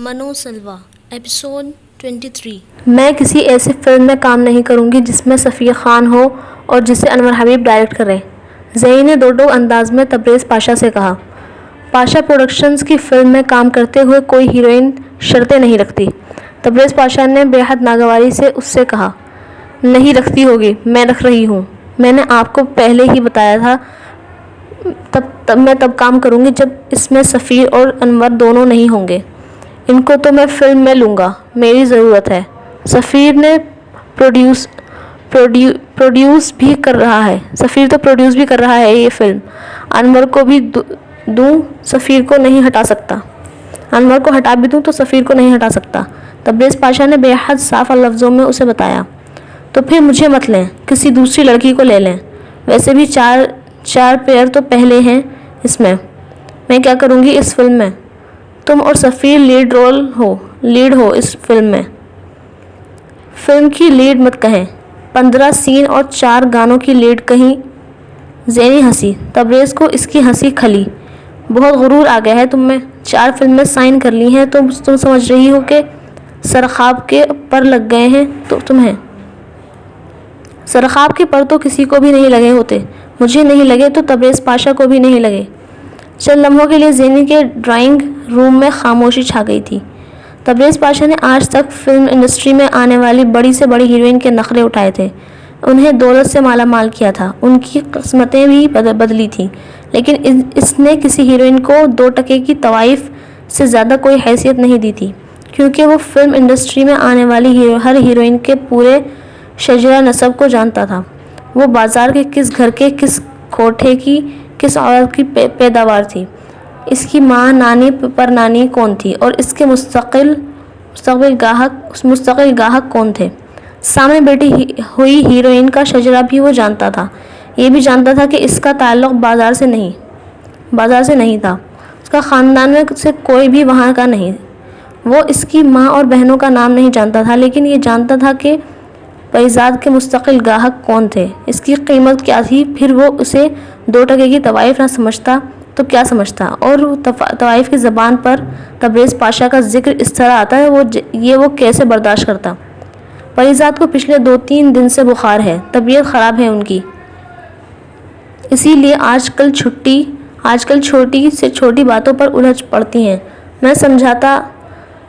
منو سلوا ایپیسوڈ 23۔ میں کسی ایسی فلم میں کام نہیں کروں گی جس میں صفیہ خان ہو اور جسے انور حبیب ڈائریکٹ کرے، زئی نے دو انداز میں تبریز پاشا سے کہا۔ پاشا پروڈکشنز کی فلم میں کام کرتے ہوئے کوئی ہیروئن شرطیں نہیں رکھتی۔ تبریز پاشا نے بے حد ناگواری سے اس سے کہا، نہیں رکھتی ہوگی، میں رکھ رہی ہوں۔ میں نے آپ کو پہلے ہی بتایا تھا میں تب کام کروں گی جب اس میں سفیر اور انور دونوں نہیں ہوں گے۔ ان کو تو میں فلم میں لوں گا، میری ضرورت ہے۔ سفیر نے پروڈیوس بھی کر رہا ہے یہ فلم۔ انور کو بھی دوں سفیر کو نہیں ہٹا سکتا۔ انور کو ہٹا بھی دوں تو سفیر کو نہیں ہٹا سکتا، تبریز پاشا نے بے حد صاف لفظوں میں اسے بتایا۔ تو پھر مجھے مت لیں، کسی دوسری لڑکی کو لے لیں۔ ویسے بھی چار پیئر تو پہلے ہیں اس میں کیا کروں گی اس فلم میں؟ تم اور سفیر لیڈ ہو اس فلم میں۔ فلم کی لیڈ مت کہیں، 15 سین اور 4 گانوں کی لیڈ کہیں۔ زینی ہنسی، تبریز کو اس کی ہنسی کھلی۔ بہت غرور آ گیا ہے تم میں، 4 فلمیں سائن کر لی ہیں تو تم سمجھ رہی ہو کہ سرخاب کے پر لگ گئے ہیں تو تمہیں۔ سرخاب کے پر تو کسی کو بھی نہیں لگے ہوتے، مجھے نہیں لگے تو تبریز پاشا کو بھی نہیں لگے۔ چند لمحوں کے لیے زینی کے ڈرائنگ روم میں خاموشی چھا گئی تھی۔ تبریز پاشا نے آج تک فلم انڈسٹری میں آنے والی بڑی سے بڑی ہیروئن کے نخرے اٹھائے تھے، انہیں دولت سے مالا مال کیا تھا، ان کی قسمتیں بھی بدلی تھیں، لیکن اس نے کسی ہیروئن کو 2 ٹکے کی طوائف سے زیادہ کوئی حیثیت نہیں دی تھی، کیونکہ وہ فلم انڈسٹری میں آنے والی ہر ہیروئن کے پورے شجرہ نسب کو جانتا تھا۔ وہ بازار کے کس گھر کے کس کوٹھے کی کس عورت کی پیداوار تھی، اس کی ماں نانی پر نانی کون تھی اور اس کے مستقل گاہک کون تھے۔ سامنے بیٹھی ہوئی ہیروئن کا شجرہ بھی وہ جانتا تھا۔ یہ بھی جانتا تھا کہ اس کا تعلق بازار سے نہیں تھا، اس کا خاندان میں سے کوئی بھی وہاں کا نہیں۔ وہ اس کی ماں اور بہنوں کا نام نہیں جانتا تھا، لیکن یہ جانتا تھا کہ پریزاد کے مستقل گاہک کون تھے، اس کی قیمت کیا تھی۔ پھر وہ اسے 2 ٹکے کی طوائف نہ سمجھتا تو کیا سمجھتا؟ اور طوائف کی زبان پر تبریز پاشا کا ذکر اس طرح آتا ہے وہ کیسے برداشت کرتا؟ پریزاد کو پچھلے 2-3 دن سے بخار ہے، طبیعت خراب ہے ان کی، اسی لیے آج کل چھوٹی سے چھوٹی باتوں پر الجھ پڑتی ہیں۔ میں سمجھاتا۔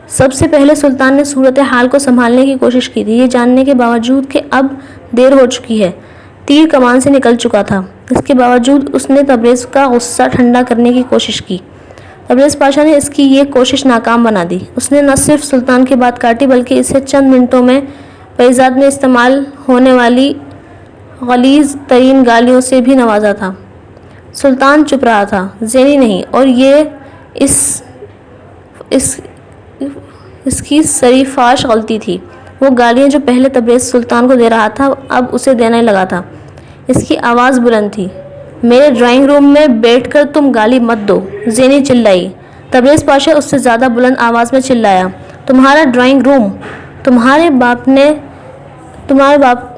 سب سے پہلے سلطان نے صورتحال کو سنبھالنے کی کوشش کی تھی، یہ جاننے کے باوجود کہ اب دیر ہو چکی ہے، تیر کمان سے نکل چکا تھا۔ اس کے باوجود اس نے تبریز کا غصہ ٹھنڈا کرنے کی کوشش کی۔ تبریز پاشا نے اس کی یہ کوشش ناکام بنا دی۔ اس نے نہ صرف سلطان کی بات کاٹی بلکہ اسے چند منٹوں میں پریزاد میں استعمال ہونے والی غلیظ ترین گالیوں سے بھی نوازا تھا۔ سلطان چپ رہا تھا، زینی نہیں، اور یہ اس کی سریفاش غلطی تھی۔ وہ گالیاں جو پہلے تبریز سلطان کو دے رہا تھا اب اسے دینے لگا تھا۔ اس کی آواز بلند تھی۔ میرے ڈرائنگ روم میں بیٹھ کر تم گالی مت دو، زینی چلائی۔ تبریز پاشا اس سے زیادہ بلند آواز میں چلایا، تمہارا ڈرائنگ روم تمہارے باپ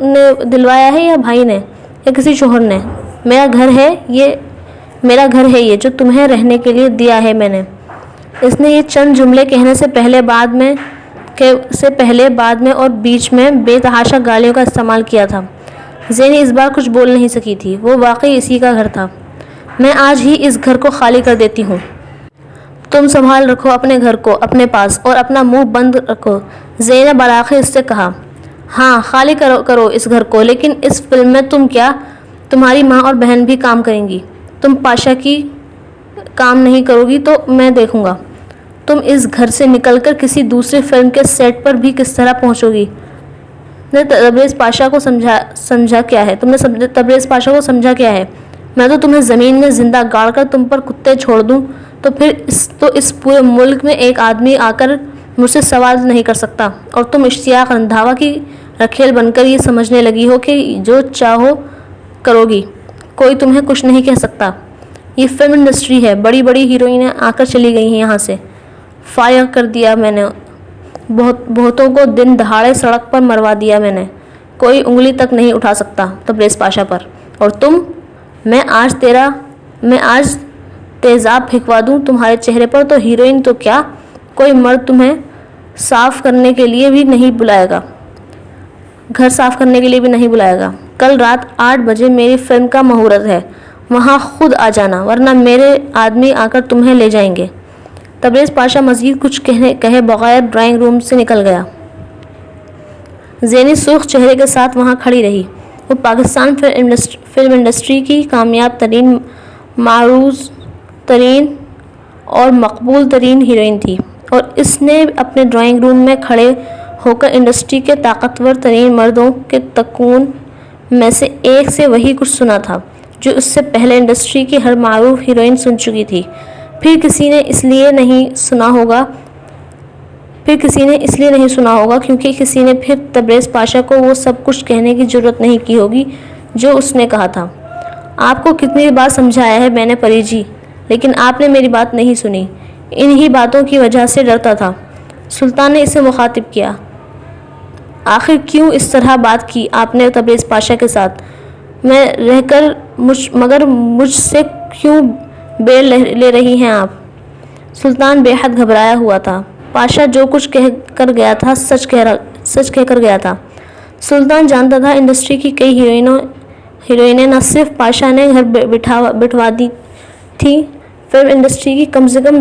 نے دلوایا ہے یا بھائی نے یا کسی شوہر نے؟ میرا گھر ہے یہ جو تمہیں رہنے کے لیے دیا ہے میں نے۔ اس نے یہ چند جملے کہنے سے پہلے بعد میں اور بیچ میں بے تحاشا گالیوں کا استعمال کیا تھا۔ زینی اس بار کچھ بول نہیں سکی تھی، وہ واقعی اسی کا گھر تھا۔ میں آج ہی اس گھر کو خالی کر دیتی ہوں۔ تم سنبھال رکھو اپنے گھر کو اپنے پاس اور اپنا منہ بند رکھو، زئی نے بالآخر اس سے کہا۔ ہاں خالی کرو اس گھر کو، لیکن اس فلم میں تم کیا، تمہاری ماں اور بہن بھی کام کریں گی۔ تم پاشا کی کام نہیں کرو گی تو میں دیکھوں گا تم اس گھر سے نکل کر کسی دوسری فلم کے سیٹ پر بھی کس طرح پہنچو گی۔ تم نے تبریز پاشا کو سمجھا کیا ہے؟ میں تو تمہیں زمین میں زندہ گاڑ کر تم پر کتے چھوڑ دوں تو پھر اس پورے ملک میں ایک آدمی آ کر مجھ سے سوال نہیں کر سکتا، اور تم اشتیاق رندھاوا کی رکھیل بن کر یہ سمجھنے لگی ہو کہ جو چاہو کرو گی، کوئی تمہیں کچھ نہیں کہہ سکتا۔ یہ فلم انڈسٹری ہے، بڑی ہیروئنیں آ کر چلی گئی ہیں، یہاں سے فائر کر دیا میں نے، بہتوں کو دن دہاڑے سڑک پر مروا دیا میں نے، کوئی انگلی تک نہیں اٹھا سکتا تبریز پاشا پر۔ اور تم، میں آج تیزاب پھینکوا دوں تمہارے چہرے پر تو ہیروئن تو کیا، کوئی مرد تمہیں صاف کرنے کے لیے بھی نہیں بلائے گا، گھر صاف کرنے کے لیے بھی نہیں بلائے گا۔ کل رات 8 بجے میری فلم کا مہورت ہے، وہاں خود آ جانا، ورنہ میرے آدمی آ کر تمہیں لے جائیں گے۔ تبریز پاشا مزید کچھ کہے بغیر ڈرائنگ روم سے نکل گیا۔ زینی سرخ چہرے کے ساتھ وہاں کھڑی رہی۔ وہ پاکستان فلم انڈسٹری کی کامیاب ترین، معروض ترین اور مقبول ترین ہیروئن تھی، اور اس نے اپنے ڈرائنگ روم میں کھڑے ہو کر انڈسٹری کے طاقتور ترین مردوں کے تکون میں سے ایک سے وہی کچھ سنا تھا جو اس سے پہلے انڈسٹری کی ہر معروف ہیروئن سن چکی تھی۔ پھر کسی نے اس لیے نہیں سنا ہوگا کیونکہ کسی نے پھر تبریز پاشا کو وہ سب کچھ کہنے کی جرات نہیں کی ہوگی جو اس نے کہا تھا۔ آپ کو کتنی بار سمجھایا ہے میں نے پری جی، لیکن آپ نے میری بات نہیں سنی۔ انہی باتوں کی وجہ سے ڈرتا تھا۔ سلطان نے اسے مخاطب کیا۔ آخر کیوں اس طرح بات کی آپ نے تبریز پاشا کے ساتھ؟ میں رہ کر مگر مجھ سے کیوں بیر لے رہی ہیں آپ؟ سلطان بے حد گھبرایا ہوا تھا۔ پاشا جو کچھ کہہ کر گیا تھا سچ کہہ کر گیا تھا۔ سلطان جانتا تھا انڈسٹری کی کئی ہیروئنیں نہ صرف پاشا نے گھر بٹھوا دی تھی، فلم انڈسٹری کی کم سے کم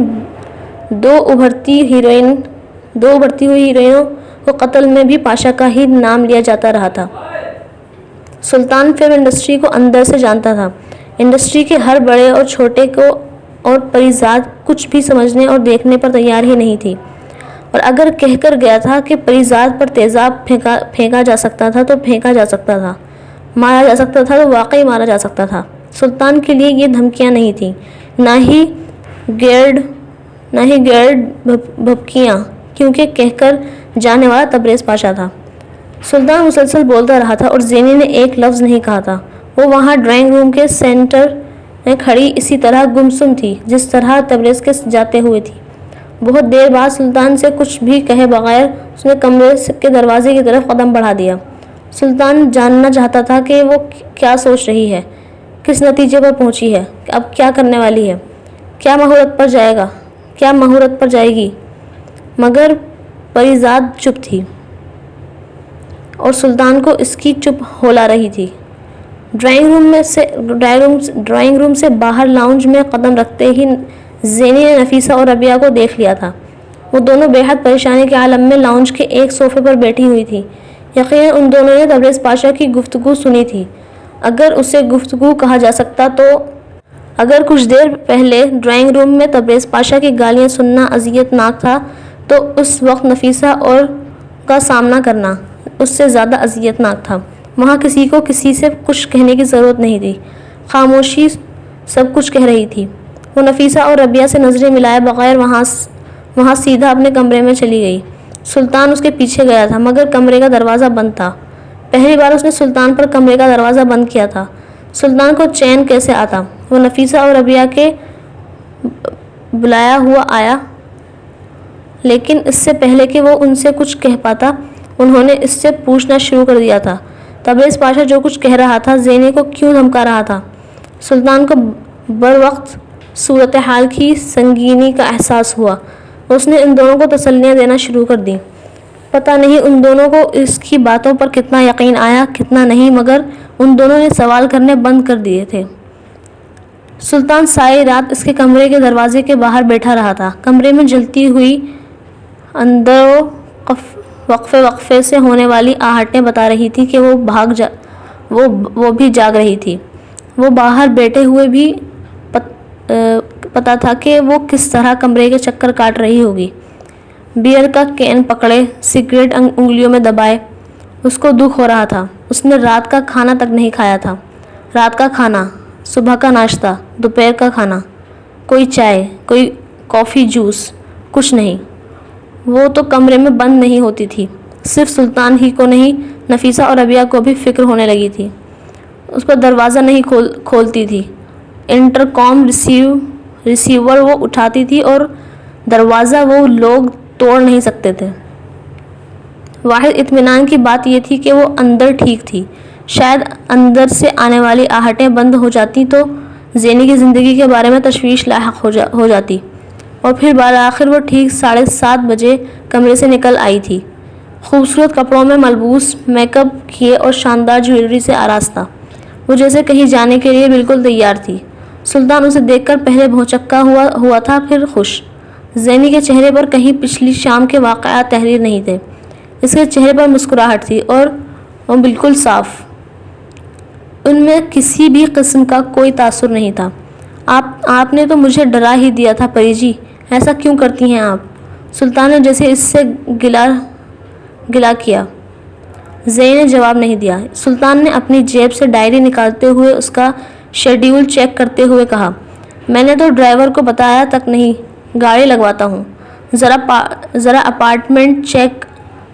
دو ابھرتی ہوئی ہیروئنوں کو قتل میں بھی پاشا کا ہی نام لیا جاتا رہا تھا۔ سلطان فلم انڈسٹری کو اندر سے جانتا تھا۔ انڈسٹری کے ہر بڑے اور چھوٹے کو اور پریزاد کچھ بھی سمجھنے اور دیکھنے پر تیار ہی نہیں تھی، اور اگر کہہ کر گیا تھا کہ پریزاد پر تیزاب پھینکا جا سکتا تھا تو پھینکا جا سکتا تھا، مارا جا سکتا تھا تو واقعی مارا جا سکتا تھا۔ سلطان کے لیے یہ دھمکیاں نہیں تھیں، نہ ہی گیرڈ بھبکیاں، کیونکہ کہہ کر جانے والا تبریز پاشا تھا۔ سلطان مسلسل بولتا رہا تھا اور زینی نے ایک لفظ نہیں کہا تھا۔ وہ وہاں ڈرائنگ روم کے سینٹر میں کھڑی اسی طرح گمسم تھی جس طرح تبریز کے جاتے ہوئے تھی۔ بہت دیر بعد سلطان سے کچھ بھی کہے بغیر اس نے کمرے کے دروازے کی طرف قدم بڑھا دیا۔ سلطان جاننا چاہتا تھا کہ وہ کیا سوچ رہی ہے، کس نتیجے پر پہنچی ہے، اب کیا کرنے والی ہے، کیا مہورت پر جائے گی، مگر پریزاد چپ تھی اور سلطان کو اس کی چپ ہولا رہی تھی۔ ڈرائنگ روم سے باہر لاؤنج میں قدم رکھتے ہی زینی نے نفیسہ اور ربیہ کو دیکھ لیا تھا۔ وہ دونوں بے حد پریشانی کے عالم میں لاؤنج کے ایک صوفے پر بیٹھی ہوئی تھی۔ یقیناً ان دونوں نے تبریز پاشا کی گفتگو سنی تھی، اگر اسے گفتگو کہا جا سکتا تو۔ اگر کچھ دیر پہلے ڈرائنگ روم میں تبریز پاشا کی گالیاں سننا اذیت ناک تھا تو اس وقت نفیسہ اور کا سامنا کرنا اس سے زیادہ اذیت ناک تھا۔ وہاں کسی کو کسی سے کچھ کہنے کی ضرورت نہیں تھی، خاموشی سب کچھ کہہ رہی تھی۔ وہ نفیسہ اور ربیہ سے نظریں ملائے بغیر وہاں سیدھا اپنے کمرے میں چلی گئی۔ سلطان اس کے پیچھے گیا تھا مگر کمرے کا دروازہ بند تھا۔ پہلی بار اس نے سلطان پر کمرے کا دروازہ بند کیا تھا۔ سلطان کو چین کیسے آتا؟ وہ نفیسہ اور ربیہ کے بلایا ہوا آیا، لیکن اس سے پہلے کہ وہ ان سے کچھ کہہ پاتا انہوں نے اس سے پوچھنا شروع کر دیا تھا۔ تبریز پاشا جو کچھ کہہ رہا تھا زینی کو کیوں دھمکا رہا تھا؟ سلطان کو بروقت صورتحال کی سنگینی کا احساس ہوا۔ اس نے ان دونوں کو تسلیاں دینا شروع کر دیں۔ پتہ نہیں ان دونوں کو اس کی باتوں پر کتنا یقین آیا کتنا نہیں، مگر ان دونوں نے سوال کرنے بند کر دیے تھے۔ سلطان ساری رات اس کے کمرے کے دروازے کے باہر بیٹھا رہا تھا۔ کمرے میں جلتی ہوئی اندروں وقفے سے ہونے والی آہٹیں بتا رہی تھی کہ وہ بھی جاگ رہی تھی۔ وہ باہر بیٹھے ہوئے بھی پتا تھا کہ وہ کس طرح کمرے کے چکر کاٹ رہی ہوگی۔ بیئر کا کین پکڑے، سگریٹ انگلیوں میں دبائے، اس کو دکھ ہو رہا تھا۔ اس نے رات کا کھانا تک نہیں کھایا تھا۔ رات کا کھانا، صبح کا ناشتہ، دوپہر کا کھانا، کوئی چائے، کوئی کافی، جوس، کچھ نہیں۔ وہ تو کمرے میں بند نہیں ہوتی تھی۔ صرف سلطان ہی کو نہیں، نفیسہ اور ربیہ کو بھی فکر ہونے لگی تھی۔ اس پر دروازہ نہیں کھولتی تھی، انٹرکام ریسیور وہ اٹھاتی تھی اور دروازہ وہ لوگ توڑ نہیں سکتے تھے۔ واحد اطمینان کی بات یہ تھی کہ وہ اندر ٹھیک تھی۔ شاید اندر سے آنے والی آہٹیں بند ہو جاتی تو زینی کی زندگی کے بارے میں تشویش لاحق ہو جاتی۔ اور پھر بالآخر وہ ٹھیک 7:30 بجے کمرے سے نکل آئی تھی، خوبصورت کپڑوں میں ملبوس، میک اپ کیے اور شاندار جویلری سے آراستہ۔ وہ جیسے کہیں جانے کے لیے بالکل تیار تھی۔ سلطان اسے دیکھ کر پہلے بھونچکا ہوا تھا، پھر خوش۔ زینی کے چہرے پر کہیں پچھلی شام کے واقعات تحریر نہیں تھے، اس کے چہرے پر مسکراہٹ تھی اور بالکل صاف، ان میں کسی بھی قسم کا کوئی تاثر نہیں تھا۔ آپ نے تو مجھے ڈرا ہی دیا تھا پری جی، ایسا کیوں کرتی ہیں آپ؟ سلطان نے جیسے اس سے گلا کیا۔ زینی نے جواب نہیں دیا۔ سلطان نے اپنی جیب سے ڈائری نکالتے ہوئے اس کا شیڈیول چیک کرتے ہوئے کہا، میں نے تو ڈرائیور کو بتایا تک نہیں، گاڑی لگواتا ہوں، ذرا اپارٹمنٹ چیک۔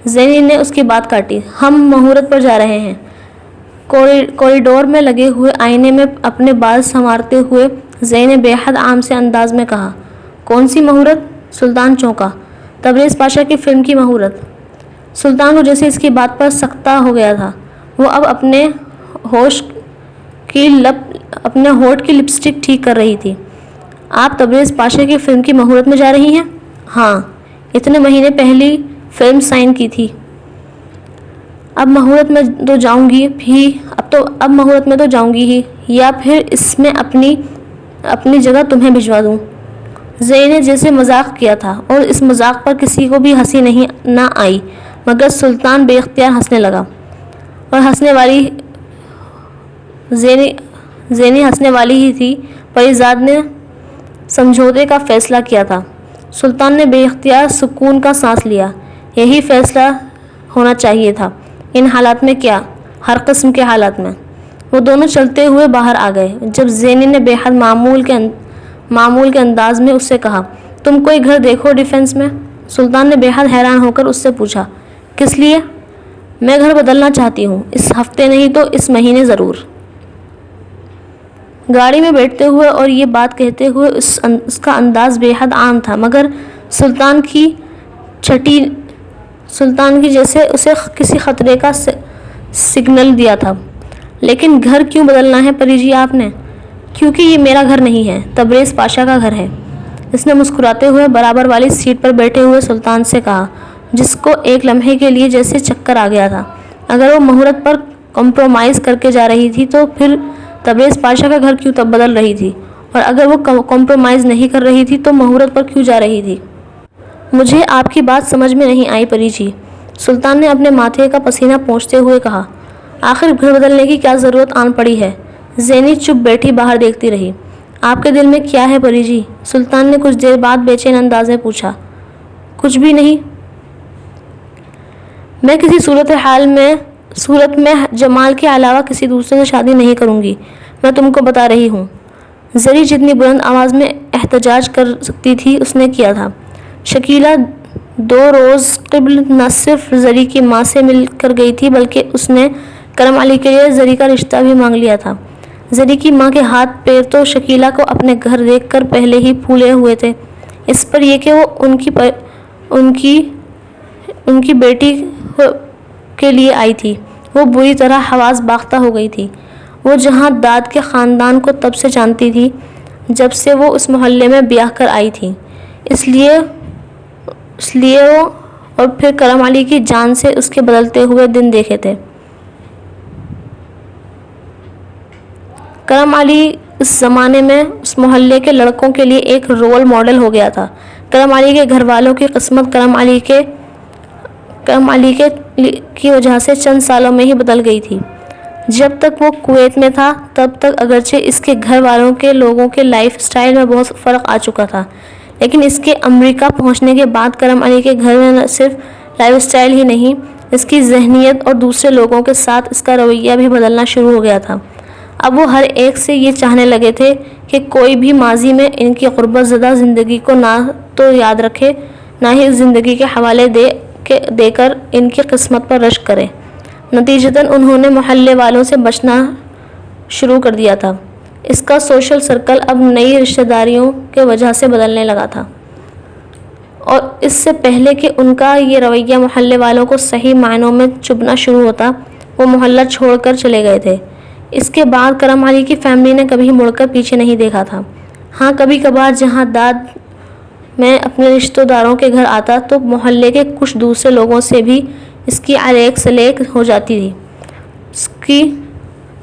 زینی نے اس کی بات کاٹی، ہم مہورت پر جا رہے ہیں۔ کوریڈور میں لگے ہوئے آئینے میں اپنے بال سنوارتے ہوئے زینی نے بے حد عام سے انداز میں کہا، کون سی مہورت؟ سلطان چونکا، تبریز پاشا کی فلم کی مہورت۔ سلطان کو جیسے اس کی بات پر سکتہ ہو گیا تھا۔ وہ اب اپنے ہونٹ کی لپسٹک ٹھیک کر رہی تھی۔ آپ تبریز پاشا کی فلم کی مہورت میں جا رہی ہیں؟ ہاں، اتنے مہینے پہلی فلم سائن کی تھی۔ اب مہورت میں تو جاؤں گی ہی، یا پھر اس میں اپنی جگہ تمہیں بھجوا دوں۔ زینی نے جیسے مذاق کیا تھا اور اس مذاق پر کسی کو بھی ہنسی نہ آئی، مگر سلطان بے اختیار ہنسنے لگا، اور زینی ہنسنے والی ہی تھی۔ پریزاد نے سمجھوتے کا فیصلہ کیا تھا۔ سلطان نے بے اختیار سکون کا سانس لیا۔ یہی فیصلہ ہونا چاہیے تھا۔ ان حالات میں کیا، ہر قسم کے حالات میں۔ وہ دونوں چلتے ہوئے باہر آ گئے۔ جب زینی نے بے حد معمول کے انداز میں اس سے کہا، تم کوئی گھر دیکھو ڈیفنس میں؟ سلطان نے بے حد حیران ہو کر اس سے پوچھا، کس لیے؟ میں گھر بدلنا چاہتی ہوں، اس ہفتے نہیں تو اس مہینے ضرور۔ گاڑی میں بیٹھتے ہوئے اور یہ بات کہتے ہوئے اس کا انداز بے حد عام تھا، مگر سلطان کی جیسے اسے کسی خطرے کا سگنل دیا تھا۔ لیکن گھر کیوں بدلنا ہے پری جی آپ نے؟ کیونکہ یہ میرا گھر نہیں ہے، تبریز پاشا کا گھر ہے، اس نے مسکراتے ہوئے برابر والی سیٹ پر بیٹھے ہوئے سلطان سے کہا، جس کو ایک لمحے کے لیے جیسے چکر آ گیا تھا۔ اگر وہ مہورت پر کمپرومائز کر کے جا رہی تھی تو پھر تبریز پاشا کا گھر کیوں بدل رہی تھی، اور اگر وہ کمپرومائز نہیں کر رہی تھی تو مہورت پر کیوں جا رہی تھی؟ مجھے آپ کی بات سمجھ میں نہیں آئی پری جی، سلطان نے اپنے ماتھے کا پسینہ پونچھتے ہوئے کہا۔ آخر گھر بدلنے کی کیا ضرورت آن پڑی ہے؟ زینی چپ بیٹھی باہر دیکھتی رہی۔ آپ کے دل میں کیا ہے پری جی؟ سلطان نے کچھ دیر بعد بے چین انداز میں پوچھا۔ کچھ بھی نہیں، میں کسی صورت میں جمال کے علاوہ کسی دوسرے سے شادی نہیں کروں گی، میں تم کو بتا رہی ہوں۔ زری جتنی بلند آواز میں احتجاج کر سکتی تھی اس نے کیا تھا۔ شکیلہ 2 روز قبل نہ صرف زری کی ماں سے مل کر گئی تھی بلکہ اس نے کرم علی کے لیے زری کا رشتہ بھی مانگ لیا تھا۔ زری کی ماں کے ہاتھ پیر تو شکیلہ کو اپنے گھر دیکھ کر پہلے ہی پھولے ہوئے تھے، اس پر یہ کہ وہ ان کی بیٹی کے لیے آئی تھی۔ وہ بری طرح حواس باختہ ہو گئی تھی۔ وہ جہاں داد کے خاندان کو تب سے جانتی تھی جب سے وہ اس محلے میں بیاہ کر آئی تھی، اس لیے وہ اور پھر کرم علی کی جان سے اس کے بدلتے ہوئے دن دیکھے تھے۔ کرم علی اس زمانے میں اس محلے کے لڑکوں کے لیے ایک رول ماڈل ہو گیا تھا۔ کرم علی کے گھر والوں کی قسمت کرم علی کی وجہ سے چند سالوں میں ہی بدل گئی تھی۔ جب تک وہ کویت میں تھا تب تک اگرچہ اس کے گھر والوں کے لوگوں کے لائف سٹائل میں بہت فرق آ چکا تھا، لیکن اس کے امریکہ پہنچنے کے بعد کرم علی کے گھر میں نہ صرف لائف سٹائل ہی نہیں، اس کی ذہنیت اور دوسرے لوگوں کے ساتھ اس کا رویہ بھی بدلنا شروع ہو گیا تھا۔ اب وہ ہر ایک سے یہ چاہنے لگے تھے کہ کوئی بھی ماضی میں ان کی غربت زدہ زندگی کو نہ تو یاد رکھے، نہ ہی اس زندگی کے حوالے دے کر ان کی قسمت پر رشک کرے۔ نتیجتاً انہوں نے محلے والوں سے بچنا شروع کر دیا تھا۔ اس کا سوشل سرکل اب نئی رشتہ داریوں کی وجہ سے بدلنے لگا تھا، اور اس سے پہلے کہ ان کا یہ رویہ محلے والوں کو صحیح معنوں میں چبھنا شروع ہوتا، وہ محلہ چھوڑ کر چلے گئے تھے۔ اس کے بعد کرم علی کی فیملی نے کبھی مڑ کر پیچھے نہیں دیکھا تھا۔ ہاں، کبھی کبھار جہاں داد میں اپنے رشتہ داروں کے گھر آتا تو محلے کے کچھ دوسرے لوگوں سے بھی اس کی علیق سلیق ہو جاتی تھی۔ اس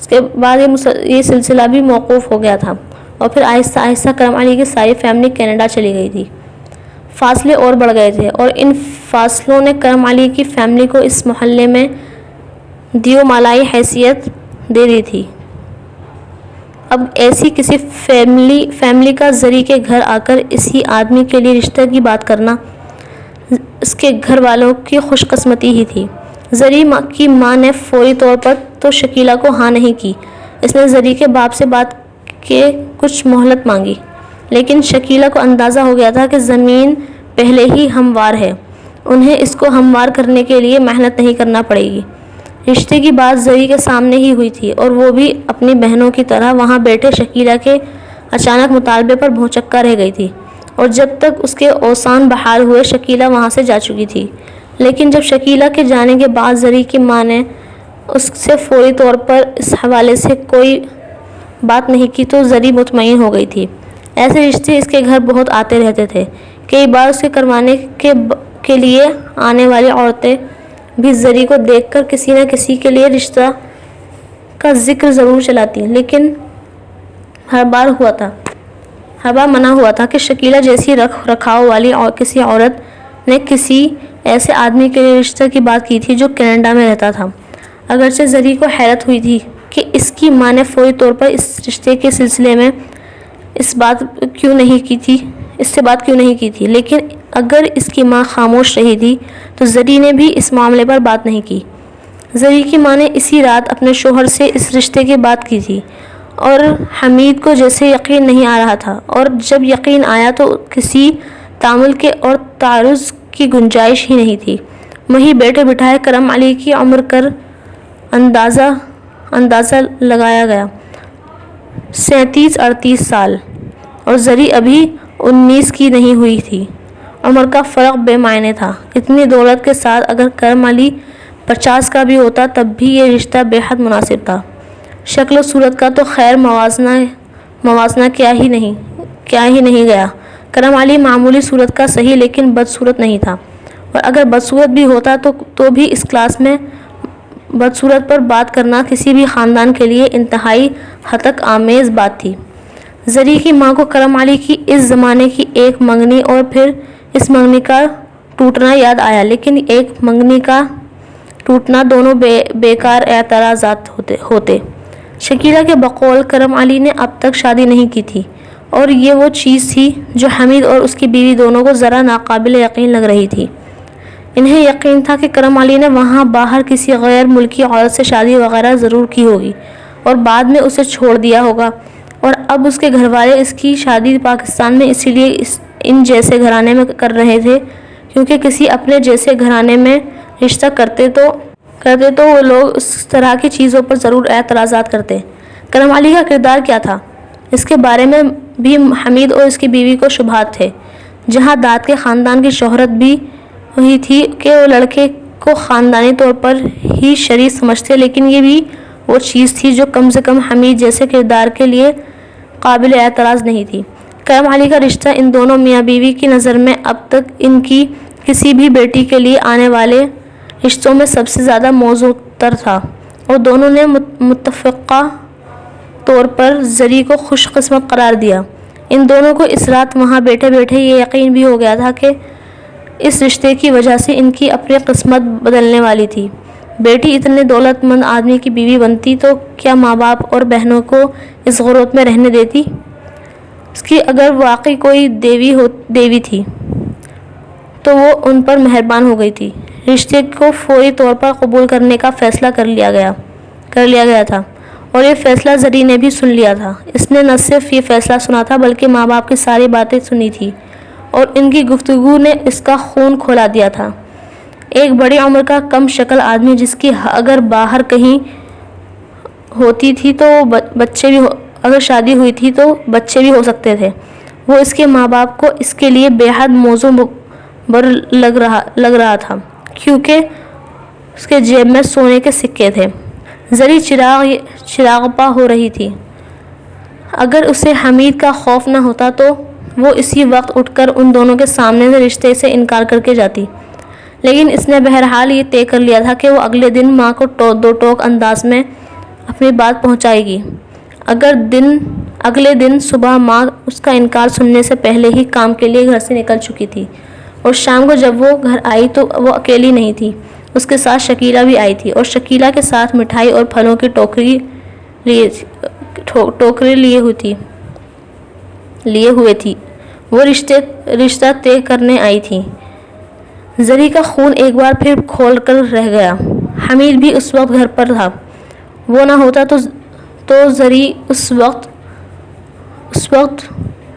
کے بعد یہ سلسلہ بھی موقوف ہو گیا تھا اور پھر آہستہ آہستہ کرم علی کی ساری فیملی کینیڈا چلی گئی تھی۔ فاصلے اور بڑھ گئے تھے اور ان فاصلوں نے کرم علی کی فیملی کو اس محلے میں دیو مالائی حیثیت دے دی تھی۔ اب ایسی کسی فیملی کا زری کے گھر آ کر اسی آدمی کے لیے رشتہ کی بات کرنا اس کے گھر والوں کی خوش قسمتی ہی تھی۔ زری کی ماں نے فوری طور پر تو شکیلہ کو ہاں نہیں کی۔ اس نے زری کے باپ سے بات کے کچھ مہلت مانگی، لیکن شکیلہ کو اندازہ ہو گیا تھا کہ زمین پہلے ہی ہموار ہے، انہیں اس کو ہموار کرنے کے لیے محنت نہیں کرنا پڑے گی۔ رشتے کی بات زری کے سامنے ہی ہوئی تھی اور وہ بھی اپنی بہنوں کی طرح وہاں بیٹھے شکیلہ کے اچانک مطالبے پر بھونچکا رہ گئی تھی، اور جب تک اس کے اوسان بحال ہوئے شکیلہ وہاں سے جا چکی تھی۔ لیکن جب شکیلہ کے جانے کے بعد زری کی ماں نے اس سے فوری طور پر اس حوالے سے کوئی بات نہیں کی تو زری مطمئن ہو گئی تھی۔ ایسے رشتے اس کے گھر بہت آتے رہتے تھے۔ کئی بار اس کے کروانے کے لیے آنے والی عورتیں بھی زری کو دیکھ کر کسی نہ کسی کے لیے رشتہ کا ذکر ضرور چلاتی، لیکن ہر بار منع ہوا تھا کہ شکیلہ جیسی رکھ رکھاؤ والی اور کسی عورت نے کسی ایسے آدمی کے لیے رشتہ کی بات کی تھی جو کینیڈا میں رہتا تھا۔ اگرچہ زری کو حیرت ہوئی تھی کہ اس کی ماں نے فوری طور پر اس رشتے کے سلسلے میں اس سے بات کیوں نہیں کی تھی، لیکن اگر اس کی ماں خاموش رہی تھی تو زری نے بھی اس معاملے پر بات نہیں کی۔ زری کی ماں نے اسی رات اپنے شوہر سے اس رشتے کی بات کی تھی اور حمید کو جیسے یقین نہیں آ رہا تھا، اور جب یقین آیا تو کسی تعامل کے اور تعارض کی گنجائش ہی نہیں تھی۔ وہیں بیٹھے بٹھائے کرم علی کی عمر کر اندازہ لگایا گیا 37-38 سال، اور زری ابھی 19 کی نہیں ہوئی تھی۔ عمر کا فرق بے معنی تھا۔ اتنی دولت کے ساتھ اگر کرم علی 50 کا بھی ہوتا تب بھی یہ رشتہ بے حد مناسب تھا۔ شکل و صورت کا تو خیر موازنہ کیا ہی نہیں گیا۔ کرم علی معمولی صورت کا صحیح لیکن بدصورت نہیں تھا، اور اگر بدصورت بھی ہوتا تو بھی اس کلاس میں بدصورت پر بات کرنا کسی بھی خاندان کے لیے انتہائی ہتک آمیز بات تھی۔ زری کی ماں کو کرم علی کی اس زمانے کی ایک منگنی اور پھر اس منگنی کا ٹوٹنا یاد آیا، لیکن ایک منگنی کا ٹوٹنا دونوں بیکار اعتراضات ہوتے۔ شکیلہ کے بقول کرم علی نے اب تک شادی نہیں کی تھی، اور یہ وہ چیز تھی جو حمید اور اس کی بیوی دونوں کو ذرا ناقابل یقین لگ رہی تھی۔ انہیں یقین تھا کہ کرم علی نے وہاں باہر کسی غیر ملکی عورت سے شادی وغیرہ ضرور کی ہوگی اور بعد میں اسے چھوڑ دیا ہوگا، اور اب اس کے گھر والے اس کی شادی پاکستان میں اسی لیے ان جیسے گھرانے میں کر رہے تھے کیونکہ کسی اپنے جیسے گھرانے میں رشتہ کرتے تو وہ لوگ اس طرح کی چیزوں پر ضرور اعتراضات کرتے۔ کرم علی کا کردار کیا تھا، اس کے بارے میں بھی حمید اور اس کی بیوی کو شبہات تھے۔ جہاں داد کے خاندان کی شہرت بھی وہی تھی کہ وہ لڑکے کو خاندانی طور پر ہی شریف سمجھتے، لیکن یہ بھی وہ چیز تھی جو کم سے کم حمید جیسے کردار کے لیے قابل اعتراض نہیں تھی۔ کرم علی کا رشتہ ان دونوں میاں بیوی کی نظر میں اب تک ان کی کسی بھی بیٹی کے لیے آنے والے رشتوں میں سب سے زیادہ موزوں تر تھا، اور دونوں نے متفقہ طور پر زری کو خوش قسمت قرار دیا۔ ان دونوں کو اس رات وہاں بیٹھے بیٹھے یہ یقین بھی ہو گیا تھا کہ اس رشتے کی وجہ سے ان کی اپنی قسمت بدلنے والی تھی۔ بیٹی اتنے دولت مند آدمی کی بیوی بنتی تو کیا ماں باپ اور بہنوں کو اس غربت میں رہنے دیتی؟ اس کی اگر واقعی کوئی دیوی تھی تو وہ ان پر مہربان ہو گئی تھی۔ رشتے کو فوری طور پر قبول کرنے کا فیصلہ کر لیا گیا تھا، اور یہ فیصلہ زری نے بھی سن لیا تھا۔ اس نے نہ صرف یہ فیصلہ سنا تھا بلکہ ماں باپ کی ساری باتیں سنی تھی، اور ان کی گفتگو نے اس کا خون کھولا دیا تھا۔ ایک بڑی عمر کا کم شکل آدمی جس کی اگر باہر کہیں ہوتی تھی تو اگر شادی ہوئی تھی تو بچے بھی ہو سکتے تھے، وہ اس کے ماں باپ کو اس کے لیے بے حد موزوں بر لگ رہا تھا کیونکہ اس کے جیب میں سونے کے سکے تھے۔ زری چراغ پا ہو رہی تھی۔ اگر اسے حمید کا خوف نہ ہوتا تو وہ اسی وقت اٹھ کر ان دونوں کے سامنے سے رشتے سے انکار کر کے جاتی، لیکن اس نے بہرحال یہ طے کر لیا تھا کہ وہ اگلے دن ماں کو دو ٹوک انداز میں اپنی بات پہنچائے گی۔ اگلے دن صبح ماں اس کا انکار سننے سے پہلے ہی کام کے لیے گھر سے نکل چکی تھی، اور شام کو جب وہ گھر آئی تو وہ اکیلی نہیں تھی، اس کے ساتھ شکیلہ بھی آئی تھی، اور شکیلہ کے ساتھ مٹھائی اور پھلوں کی ٹوکری لیے ہوئے تھی۔ وہ رشتہ طے کرنے آئی تھی۔ زری کا خون ایک بار پھر کھول کر رہ گیا۔ حمید بھی اس وقت گھر پر تھا۔ وہ نہ ہوتا تو زری اس وقت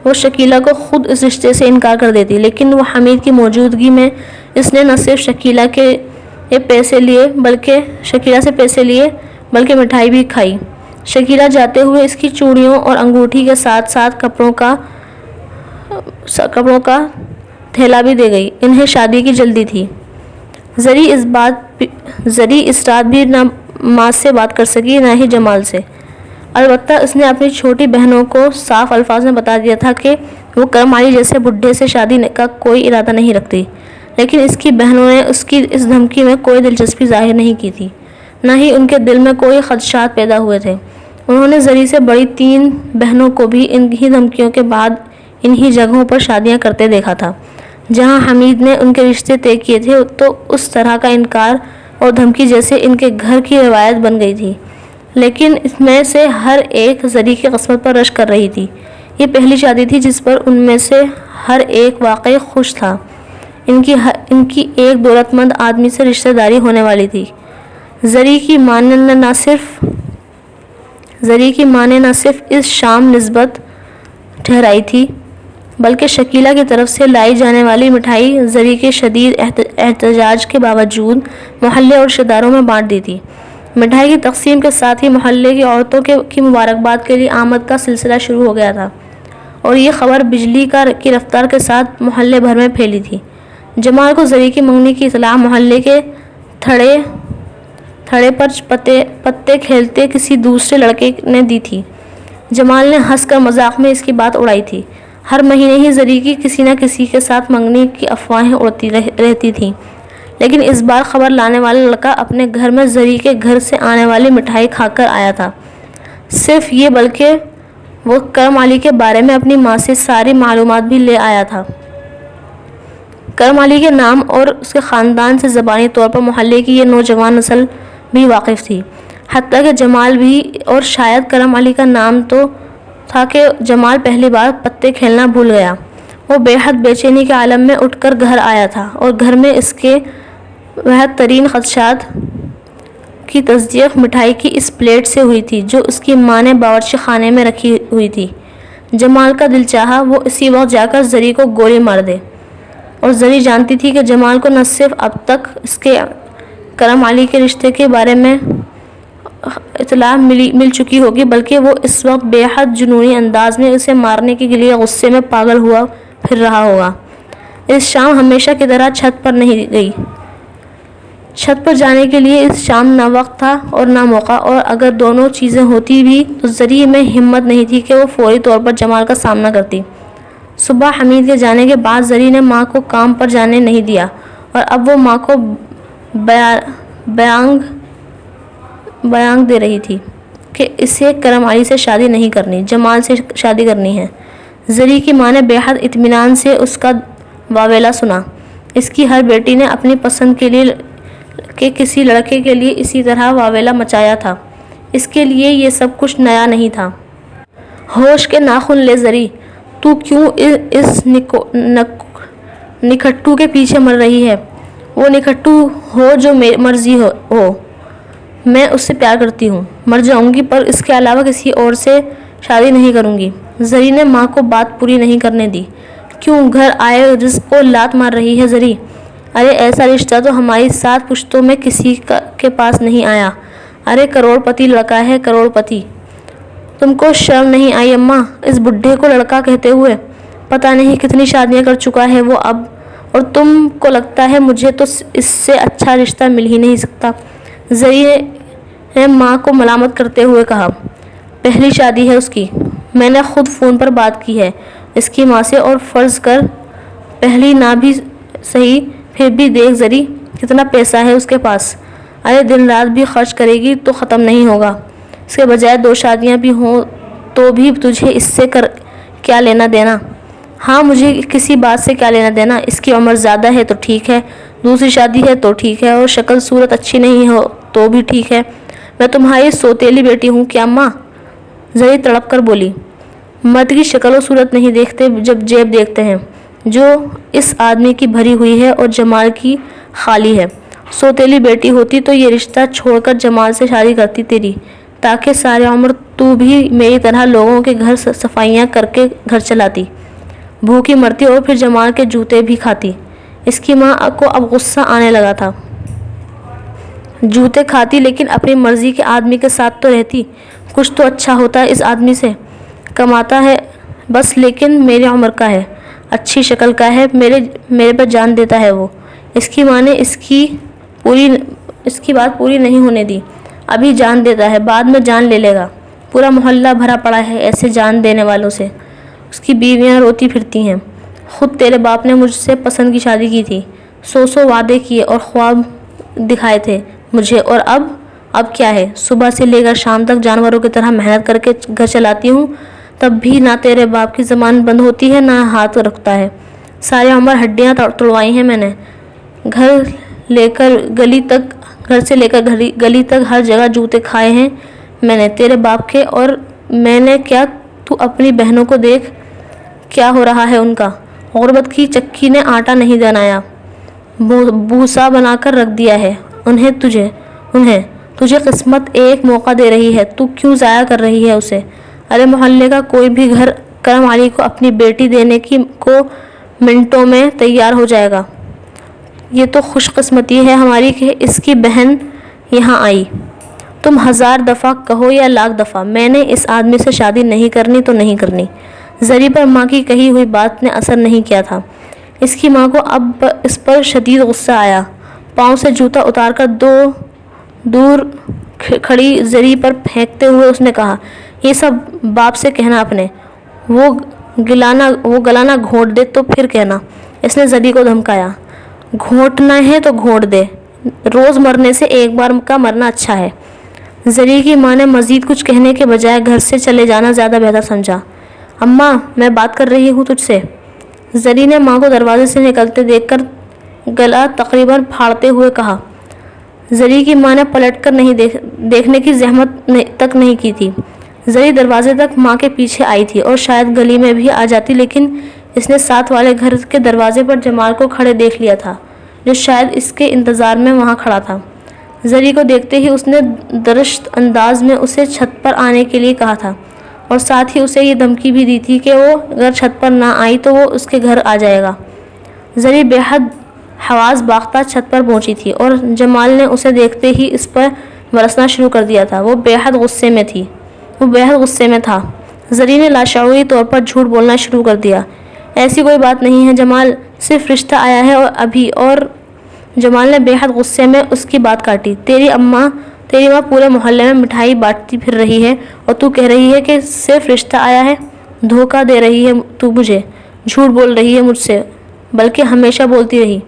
وہ شکیلہ کو خود اس رشتے سے انکار کر دیتی، لیکن وہ حمید کی موجودگی میں اس نے نہ صرف شکیلہ سے پیسے لیے بلکہ مٹھائی بھی کھائی۔ شکیلہ جاتے ہوئے اس کی چوڑیوں اور انگوٹھی کے ساتھ ساتھ کپڑوں کا تھیلا بھی دے گئی۔ انہیں شادی کی جلدی تھی۔ زری اس رات بھی نہ ماں سے بات کر سکی نہ ہی جمال سے۔ البتہ اس نے اپنی چھوٹی بہنوں کو صاف الفاظ میں بتا دیا تھا کہ وہ کرم علی جیسے بڈھے سے شادی کا کوئی ارادہ نہیں رکھتی، لیکن اس کی بہنوں نے اس کی اس دھمکی میں کوئی دلچسپی ظاہر نہیں کی تھی، نہ ہی ان کے دل میں کوئی خدشات پیدا ہوئے تھے۔ انہوں نے زری سے بڑی 3 بہنوں کو بھی انہی دھمکیوں کے بعد انہی جگہوں پر شادیاں کرتے دیکھا تھا جہاں حمید نے ان کے رشتے طے کیے تھے، تو اس طرح کا انکار اور دھمکی جیسے ان کے گھر کی روایت بن گئی تھی، لیکن اس میں سے ہر ایک زری کی قسمت پر رشک کر رہی تھی۔ یہ پہلی شادی تھی جس پر ان میں سے ہر ایک واقعی خوش تھا۔ ان کی ایک دولت مند آدمی سے رشتہ داری ہونے والی تھی۔ زری کی ماں نے نہ صرف اس شام نسبت ٹھہرائی تھی بلکہ شکیلہ کی طرف سے لائی جانے والی مٹھائی زری کے شدید احتجاج کے باوجود محلے اور رشتہ داروں میں بانٹ دی تھی۔ مٹھائی کی تقسیم کے ساتھ ہی محلے کی عورتوں کی مبارکباد کے لیے آمد کا سلسلہ شروع ہو گیا تھا، اور یہ خبر بجلی کی رفتار کے ساتھ محلے بھر میں پھیلی تھی۔ جمال کو زری کی منگنی کی اطلاع محلے کے تھڑے پر پتے کھیلتے کسی دوسرے لڑکے نے دی تھی۔ جمال نے ہنس کر مذاق میں اس کی بات اڑائی تھی۔ ہر مہینے ہی زری کی کسی نہ کسی کے ساتھ منگنی کی افواہیں اڑتی رہتی تھیں، لیکن اس بار خبر لانے والا لڑکا اپنے گھر میں زری کے گھر سے آنے والی مٹھائی کھا کر آیا تھا۔ صرف یہ بلکہ وہ کرم علی کے بارے میں اپنی ماں سے ساری معلومات بھی لے آیا تھا۔ کرم علی کے نام اور اس کے خاندان سے زبانی طور پر محلے کی یہ نوجوان نسل بھی واقف تھی، حتیٰ کہ جمال بھی، اور شاید کرم علی کا نام تو تھا کہ جمال پہلی بار پتے کھیلنا بھول گیا۔ وہ بے حد بے چینی کے عالم میں اٹھ کر گھر آیا تھا، اور گھر میں اس کے واحد ترین خدشات کی تصدیق مٹھائی کی اس پلیٹ سے ہوئی تھی جو اس کی ماں نے باورچی خانے میں رکھی ہوئی تھی۔ جمال کا دل چاہا وہ اسی وقت جا کر زری کو گولی مار دے، اور زری جانتی تھی کہ جمال کو نہ صرف اب تک اس کے کرم علی کے رشتے کے بارے میں اطلاع مل چکی ہوگی، بلکہ وہ اس وقت بے حد جنونی انداز میں اسے مارنے کے لیے غصے میں پاگل ہوا پھر رہا ہوگا۔ اس شام ہمیشہ کی طرح چھت پر نہیں گئی۔ چھت پر جانے کے لیے اس شام نہ وقت تھا اور نہ موقع، اور اگر دونوں چیزیں ہوتی بھی تو زری میں ہمت نہیں تھی کہ وہ فوری طور پر جمال کا سامنا کرتی۔ صبح حمید کے جانے کے بعد زری نے ماں کو کام پر جانے نہیں دیا، اور اب وہ ماں کو بیانگ دے رہی تھی کہ اسے کرم علی سے شادی نہیں کرنی، جمال سے شادی کرنی ہے۔ زری کی ماں نے بے حد اطمینان سے اس کا واویلا سنا۔ اس کی ہر بیٹی نے اپنی پسند کے کسی لڑکے کے لیے اسی طرح واویلا مچایا تھا، اس کے لیے یہ سب کچھ نیا نہیں تھا۔ ہوش کے ناخن لے زری، تو کیوں اس نکھٹو کے پیچھے مر رہی ہے؟ وہ نکھٹو ہو جو مرضی ہو، میں اس سے پیار کرتی ہوں، مر جاؤں گی، پر اس کے علاوہ کسی اور سے شادی نہیں کروں گی۔ زری نے ماں کو بات پوری نہیں کرنے دی۔ کیوں گھر آئے رزق کو لات مار رہی ہے زری؟ ارے ایسا رشتہ تو ہماری 7 پشتوں میں کسی کے پاس نہیں آیا۔ ارے کروڑ پتی لڑکا ہے، کروڑ پتی۔ تم کو شرم نہیں آئی اماں اس بڈھے کو لڑکا کہتے ہوئے؟ پتہ نہیں کتنی شادیاں کر چکا ہے وہ اب، اور تم کو لگتا ہے مجھے تو اس سے اچھا رشتہ مل ہی نہیں سکتا۔ زری نے ماں کو ملامت کرتے ہوئے کہا۔ پہلی شادی ہے اس کی، میں نے خود فون پر بات کی ہے، اس کی ماں سے، اور فرض کر پہلی نہ بھی صحیح، پھر بھی دیکھ زری کتنا پیسہ ہے اس کے پاس۔ ارے دن رات بھی خرچ کرے گی تو ختم نہیں ہوگا۔ اس کے بجائے 2 شادیاں بھی ہوں تو بھی تجھے اس سے کیا لینا دینا؟ ہاں مجھے کسی بات سے کیا لینا دینا؟ اس کی عمر زیادہ ہے تو ٹھیک ہے، دوسری شادی ہے تو ٹھیک ہے، اور شکل صورت اچھی نہیں ہو تو بھی ٹھیک ہے۔ میں تمہاری سوتیلی بیٹی ہوں کیا اماں؟ زری تڑپ کر بولی۔ مرد کی شکل و صورت نہیں دیکھتے جب جیب دیکھتے ہیں، جو اس آدمی کی بھری ہوئی ہے اور جمال کی خالی ہے۔ سوتیلی بیٹی ہوتی تو یہ رشتہ چھوڑ کر جمال سے شادی کرتی تیری، تاکہ ساری عمر تو بھی میری طرح لوگوں کے گھر صفائیاں کر کے گھر چلاتی، بھوکی مرتی اور پھر جمال کے جوتے بھی کھاتی۔ اس کی ماں کو اب غصہ آنے لگا تھا۔ جوتے کھاتی لیکن اپنی مرضی کے آدمی کے ساتھ تو رہتی، کچھ تو اچھا ہوتا ہے اس آدمی سے، کماتا ہے بس لیکن میری عمر کا ہے، اچھی شکل کا ہے، میرے پر جان دیتا ہے وہ۔ اس کی ماں نے اس کی بات پوری نہیں ہونے دی۔ ابھی جان دیتا ہے، بعد میں جان لے لے گا، پورا محلہ بھرا پڑا ہے ایسے جان دینے والوں سے۔ اس کی بیویاں روتی پھرتی ہیں۔ خود تیرے باپ نے مجھ سے پسند کی شادی کی تھی، 100 وعدے کیے اور خواب دکھائے تھے مجھے، اور اب کیا ہے؟ صبح سے لے کر شام تک جانوروں کی طرح محنت کر کے گھر چلاتی ہوں، تب بھی نہ تیرے باپ کی زبان بند ہوتی ہے نہ ہاتھ رکتا ہے۔ ساری عمر ہڈیاں توڑوائی ہیں میں نے، گھر سے لے کر گلی تک ہر جگہ جوتے کھائے ہیں میں نے تیرے باپ کے، اور میں نے کیا؟ تو اپنی بہنوں کو دیکھ کیا ہو رہا ہے ان کا، غربت کی چکی نے آٹا نہیں دنایا، بھوسا بنا کر رکھ دیا ہے انہیں تجھے قسمت ایک موقع دے رہی ہے، تو کیوں ضائع کر رہی ہے اسے؟ ارے محلے کا کوئی بھی گھر کرم والی کو اپنی بیٹی دینے کو منٹوں میں تیار ہو جائے گا۔ یہ تو خوش قسمتی ہے ہماری کہ اس کی بہن یہاں آئی۔ تم 1000 دفعہ کہو یا 1,00,000 دفعہ، میں نے اس آدمی سے شادی نہیں کرنی تو نہیں کرنی۔ زری پر ماں کی کہی ہوئی بات نے اثر نہیں کیا تھا۔ اس کی ماں کو اب اس پر شدید غصہ آیا۔ پاؤں سے جوتا اتار کر دور کھڑی زری پر پھینکتے ہوئے اس نے کہا، یہ سب باپ سے کہنا اپنے، وہ گلانا گھونٹ دے تو پھر کہنا۔ اس نے زری کو دھمکایا۔ گھونٹنا ہے تو گھونٹ دے، روز مرنے سے ایک بار کا مرنا اچھا ہے۔ زری کی ماں نے مزید کچھ کہنے کے بجائے گھر سے چلے جانا زیادہ بہتر سمجھا۔ اماں میں بات کر رہی ہوں تجھ سے۔ زری نے ماں کو دروازے سے نکلتے دیکھ کر گلا تقریباً پھاڑتے ہوئے کہا۔ زری کی ماں نے پلٹ کر دیکھنے کی زحمت تک نہیں کی تھی۔ زری دروازے تک ماں کے پیچھے آئی تھی اور شاید گلی میں بھی آ جاتی، لیکن اس نے ساتھ والے گھر کے دروازے پر جمال کو کھڑے دیکھ لیا تھا، جو شاید اس کے انتظار میں وہاں کھڑا تھا۔ زری کو دیکھتے ہی اس نے درشت انداز میں اسے چھت پر آنے کے لیے کہا تھا، اور ساتھ ہی اسے یہ دھمکی بھی دی تھی کہ وہ اگر چھت پر نہ آئی تو وہ اس کے گھر آ جائے گا۔ زری بے حد حواس باختہ چھت پر پہنچی تھی اور جمال نے اسے دیکھتے ہی اس پر برسنا شروع کر دیا تھا۔ وہ بے حد غصے میں تھا۔ زری نے لاشعوری طور پر جھوٹ بولنا شروع کر دیا۔ ایسی کوئی بات نہیں ہے جمال، صرف رشتہ آیا ہے اور جمال نے بے حد غصے میں اس کی بات کاٹی۔ تیری ماں پورے محلے میں مٹھائی بانٹتی پھر رہی ہے اور تو کہہ رہی ہے کہ صرف رشتہ آیا ہے؟ دھوکہ دے رہی ہے تو مجھے، جھوٹ بول رہی ہے مجھ سے، بلکہ ہمیشہ بولتی رہی۔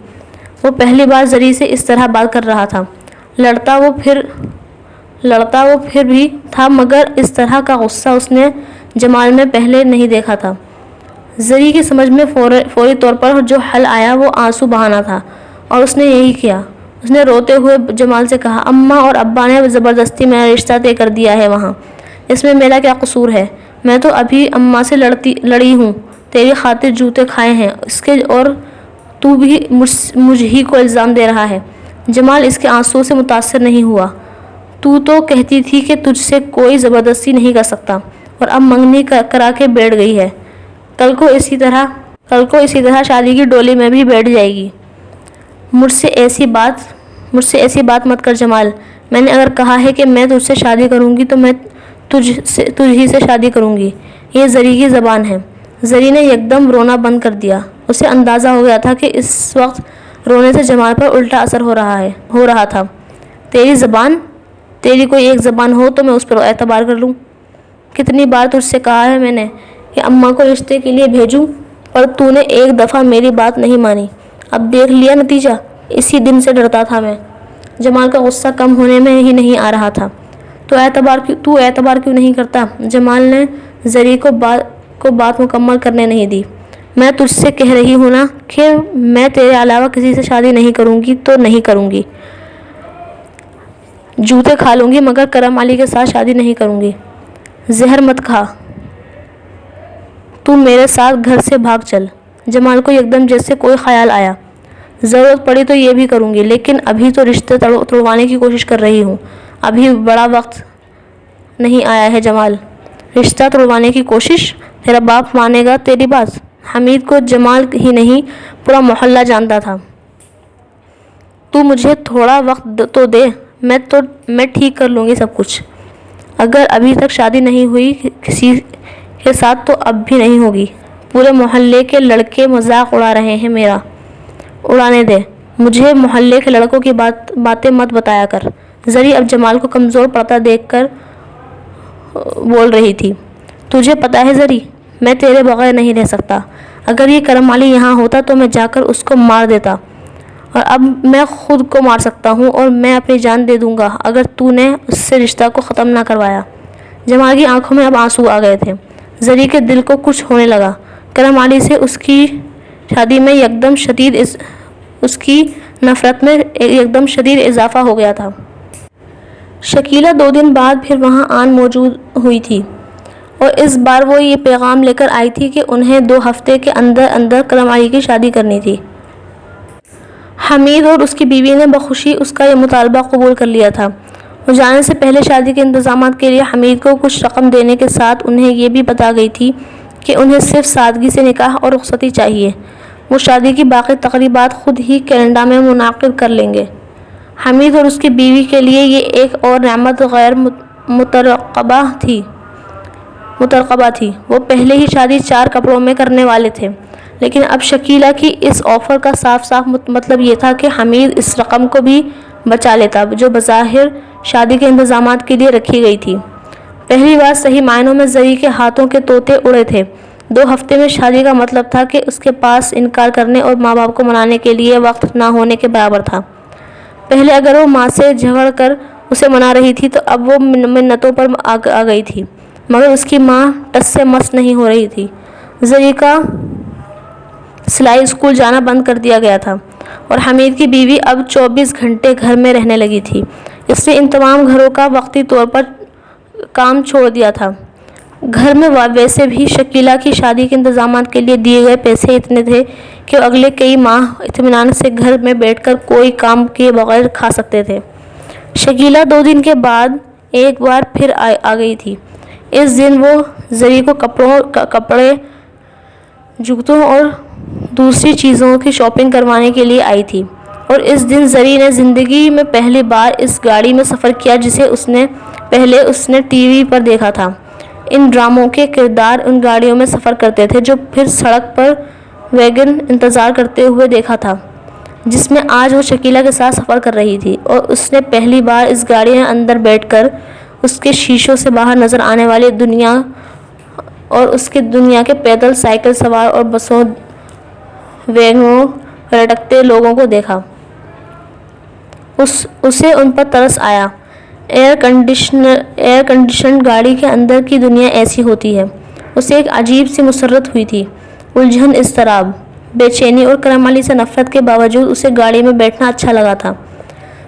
وہ پہلی بار زری سے اس طرح بات کر رہا تھا۔ لڑتا وہ پھر بھی تھا، مگر اس طرح کا غصہ اس نے جمال میں پہلے نہیں دیکھا تھا۔ زری کی سمجھ میں فوری طور پر جو حل آیا وہ آنسو بہانا تھا، اور اس نے یہی کیا۔ اس نے روتے ہوئے جمال سے کہا، اماں اور ابا نے زبردستی میرا رشتہ طے کر دیا ہے وہاں، اس میں میرا کیا قصور ہے؟ میں تو ابھی اماں سے لڑی ہوں، تیری خاطر جوتے کھائے ہیں اس کے، اور تو بھی مجھ ہی کو الزام دے رہا ہے۔ جمال اس کے آنسوؤں سے متاثر نہیں ہوا۔ تو کہتی تھی کہ تجھ سے کوئی زبردستی نہیں کر سکتا، اور اب منگنی کرا کے بیٹھ گئی ہے، کل کو اسی طرح شادی کی ڈولی میں بھی بیٹھ جائے گی۔ مجھ سے ایسی بات مت کر جمال۔ میں نے اگر کہا ہے کہ میں تجھ سے شادی کروں گی تو میں تجھ ہی سے شادی کروں گی، یہ زری کی زبان ہے۔ زری نے یکدم رونا بند کر دیا۔ اسے اندازہ ہو گیا تھا کہ اس وقت رونے سے جمال پر الٹا اثر ہو رہا تھا۔ تیری زبان؟ تیری کوئی ایک زبان ہو تو میں اس پر اعتبار کر لوں۔ کتنی بار تجھ سے کہا ہے میں نے کہ اماں کو رشتے کے لیے بھیجوں، پر تو نے ایک دفعہ میری بات نہیں مانی۔ اب دیکھ لیا نتیجہ۔ اسی دن سے ڈرتا تھا میں۔ جمال کا غصہ کم ہونے میں ہی نہیں آ رہا تھا۔ تو اعتبار کیوں نہیں کرتا؟ جمال نے زری کو بات مکمل کرنے نہیں دی۔ میں تجھ سے کہہ رہی ہوں نا کہ میں تیرے علاوہ کسی سے شادی نہیں کروں گی تو نہیں کروں گی۔ جوتے کھا لوں گی مگر کرم علی کے ساتھ شادی نہیں کروں گی۔ زہر مت کھا، تو میرے ساتھ گھر سے بھاگ چل۔ جمال کو یکدم جیسے کوئی خیال آیا۔ ضرورت پڑی تو یہ بھی کروں گی، لیکن ابھی تو رشتے توڑوانے کی کوشش کر رہی ہوں۔ ابھی بڑا وقت نہیں آیا ہے جمال۔ رشتہ توڑوانے کی کوشش؟ تیرا باپ مانے گا تیری بات؟ حمید کو جمال ہی نہیں پورا محلہ جانتا تھا۔ تو مجھے تھوڑا وقت تو دے، میں ٹھیک کر لوں گی سب کچھ۔ اگر ابھی تک شادی نہیں ہوئی کسی کے ساتھ تو اب بھی نہیں ہوگی۔ پورے محلے کے لڑکے مذاق اڑا رہے ہیں میرا، اڑانے دے۔ مجھے محلے کے لڑکوں کی باتیں مت بتایا کر۔ زری اب جمال کو کمزور پڑتا دیکھ کر بول رہی تھی۔ تجھے پتا ہے زری، میں تیرے بغیر نہیں رہ سکتا۔ اگر یہ کرم علی یہاں ہوتا تو میں جا کر اس کو مار دیتا، اور اب میں خود کو مار سکتا ہوں اور میں اپنی جان دے دوں گا اگر تو نے اس سے رشتہ کو ختم نہ کروایا۔ جمال کی آنکھوں میں اب آنسو آ گئے تھے۔ زری کے دل کو کچھ ہونے لگا۔ کرم علی سے اس کی شادی میں اس کی نفرت میں یکدم شدید اضافہ ہو گیا تھا۔ شکیلہ 2 دن بعد پھر وہاں موجود ہوئی تھی، اور اس بار وہ یہ پیغام لے کر آئی تھی کہ انہیں 2 ہفتے کے اندر کرم علی کی شادی کرنی تھی۔ حمید اور اس کی بیوی نے بخوشی اس کا یہ مطالبہ قبول کر لیا تھا۔ وہ جانے سے پہلے شادی کے انتظامات کے لیے حمید کو کچھ رقم دینے کے ساتھ انہیں یہ بھی بتا گئی تھی کہ انہیں صرف سادگی سے نکاح اور رخصتی چاہیے۔ وہ شادی کی باقی تقریبات خود ہی کینیڈا میں منعقد کر لیں گے۔ حمید اور اس کی بیوی کے لیے یہ ایک اور نعمت غیر مترقبہ تھی۔ وہ پہلے ہی شادی 4 کپڑوں میں کرنے والے تھے، لیکن اب شکیلہ کی اس آفر کا صاف مطلب یہ تھا کہ حمید اس رقم کو بھی بچا لیتا جو بظاہر شادی کے انتظامات کے لیے رکھی گئی تھی۔ پہلی بار صحیح معنوں میں زری کے ہاتھوں کے طوطے اڑے تھے۔ 2 ہفتے میں شادی کا مطلب تھا کہ اس کے پاس انکار کرنے اور ماں باپ کو منانے کے لیے وقت نہ ہونے کے برابر تھا۔ پہلے اگر وہ ماں سے جھگڑ کر اسے منا رہی تھی تو اب وہ منتوں پر آ گئی تھی، مگر اس کی ماں ٹس سے مس نہیں ہو رہی تھی۔ زری کا سلائی اسکول جانا بند کر دیا گیا تھا، اور حمید کی بیوی اب 24 گھنٹے گھر میں رہنے لگی تھی۔ اس نے ان تمام گھروں کا وقتی طور پر کام چھوڑ دیا تھا۔ گھر میں ویسے بھی شکیلہ کی شادی کے انتظامات کے لیے دیے گئے پیسے اتنے تھے کہ وہ اگلے کئی ماہ اطمینان سے گھر میں بیٹھ کر کوئی کام کیے بغیر کھا سکتے تھے۔ شکیلہ 2 دن کے بعد ایک بار پھر آ گئی تھی۔ اس دن وہ زری کو کپڑے، جوتوں اور دوسری چیزوں کی شاپنگ کروانے کے لیے آئی تھی، اور اس دن زری نے زندگی میں پہلی بار اس گاڑی میں سفر کیا جسے اس نے ٹی وی پر دیکھا تھا۔ ان ڈراموں کے کردار ان گاڑیوں میں سفر کرتے تھے جو پھر سڑک پر ویگن انتظار کرتے ہوئے دیکھا تھا، جس میں آج وہ شکیلہ کے ساتھ سفر کر رہی تھی، اور اس نے پہلی بار اس گاڑی میں اندر بیٹھ کر اس کے شیشوں سے باہر نظر آنے والی دنیا اور اس کی دنیا کے پیدل، سائیکل سوار اور بسوں، ویگنوں، لٹکتے لوگوں کو دیکھا۔ اسے ان پر ترس آیا۔ ایئر کنڈیشنڈ گاڑی کے اندر کی دنیا ایسی ہوتی ہے۔ اسے ایک عجیب سی مسرت ہوئی تھی، الجھن، اضطراب، بے چینی، اور کرم علی سے نفرت کے باوجود اسے گاڑی میں بیٹھنا اچھا لگا تھا۔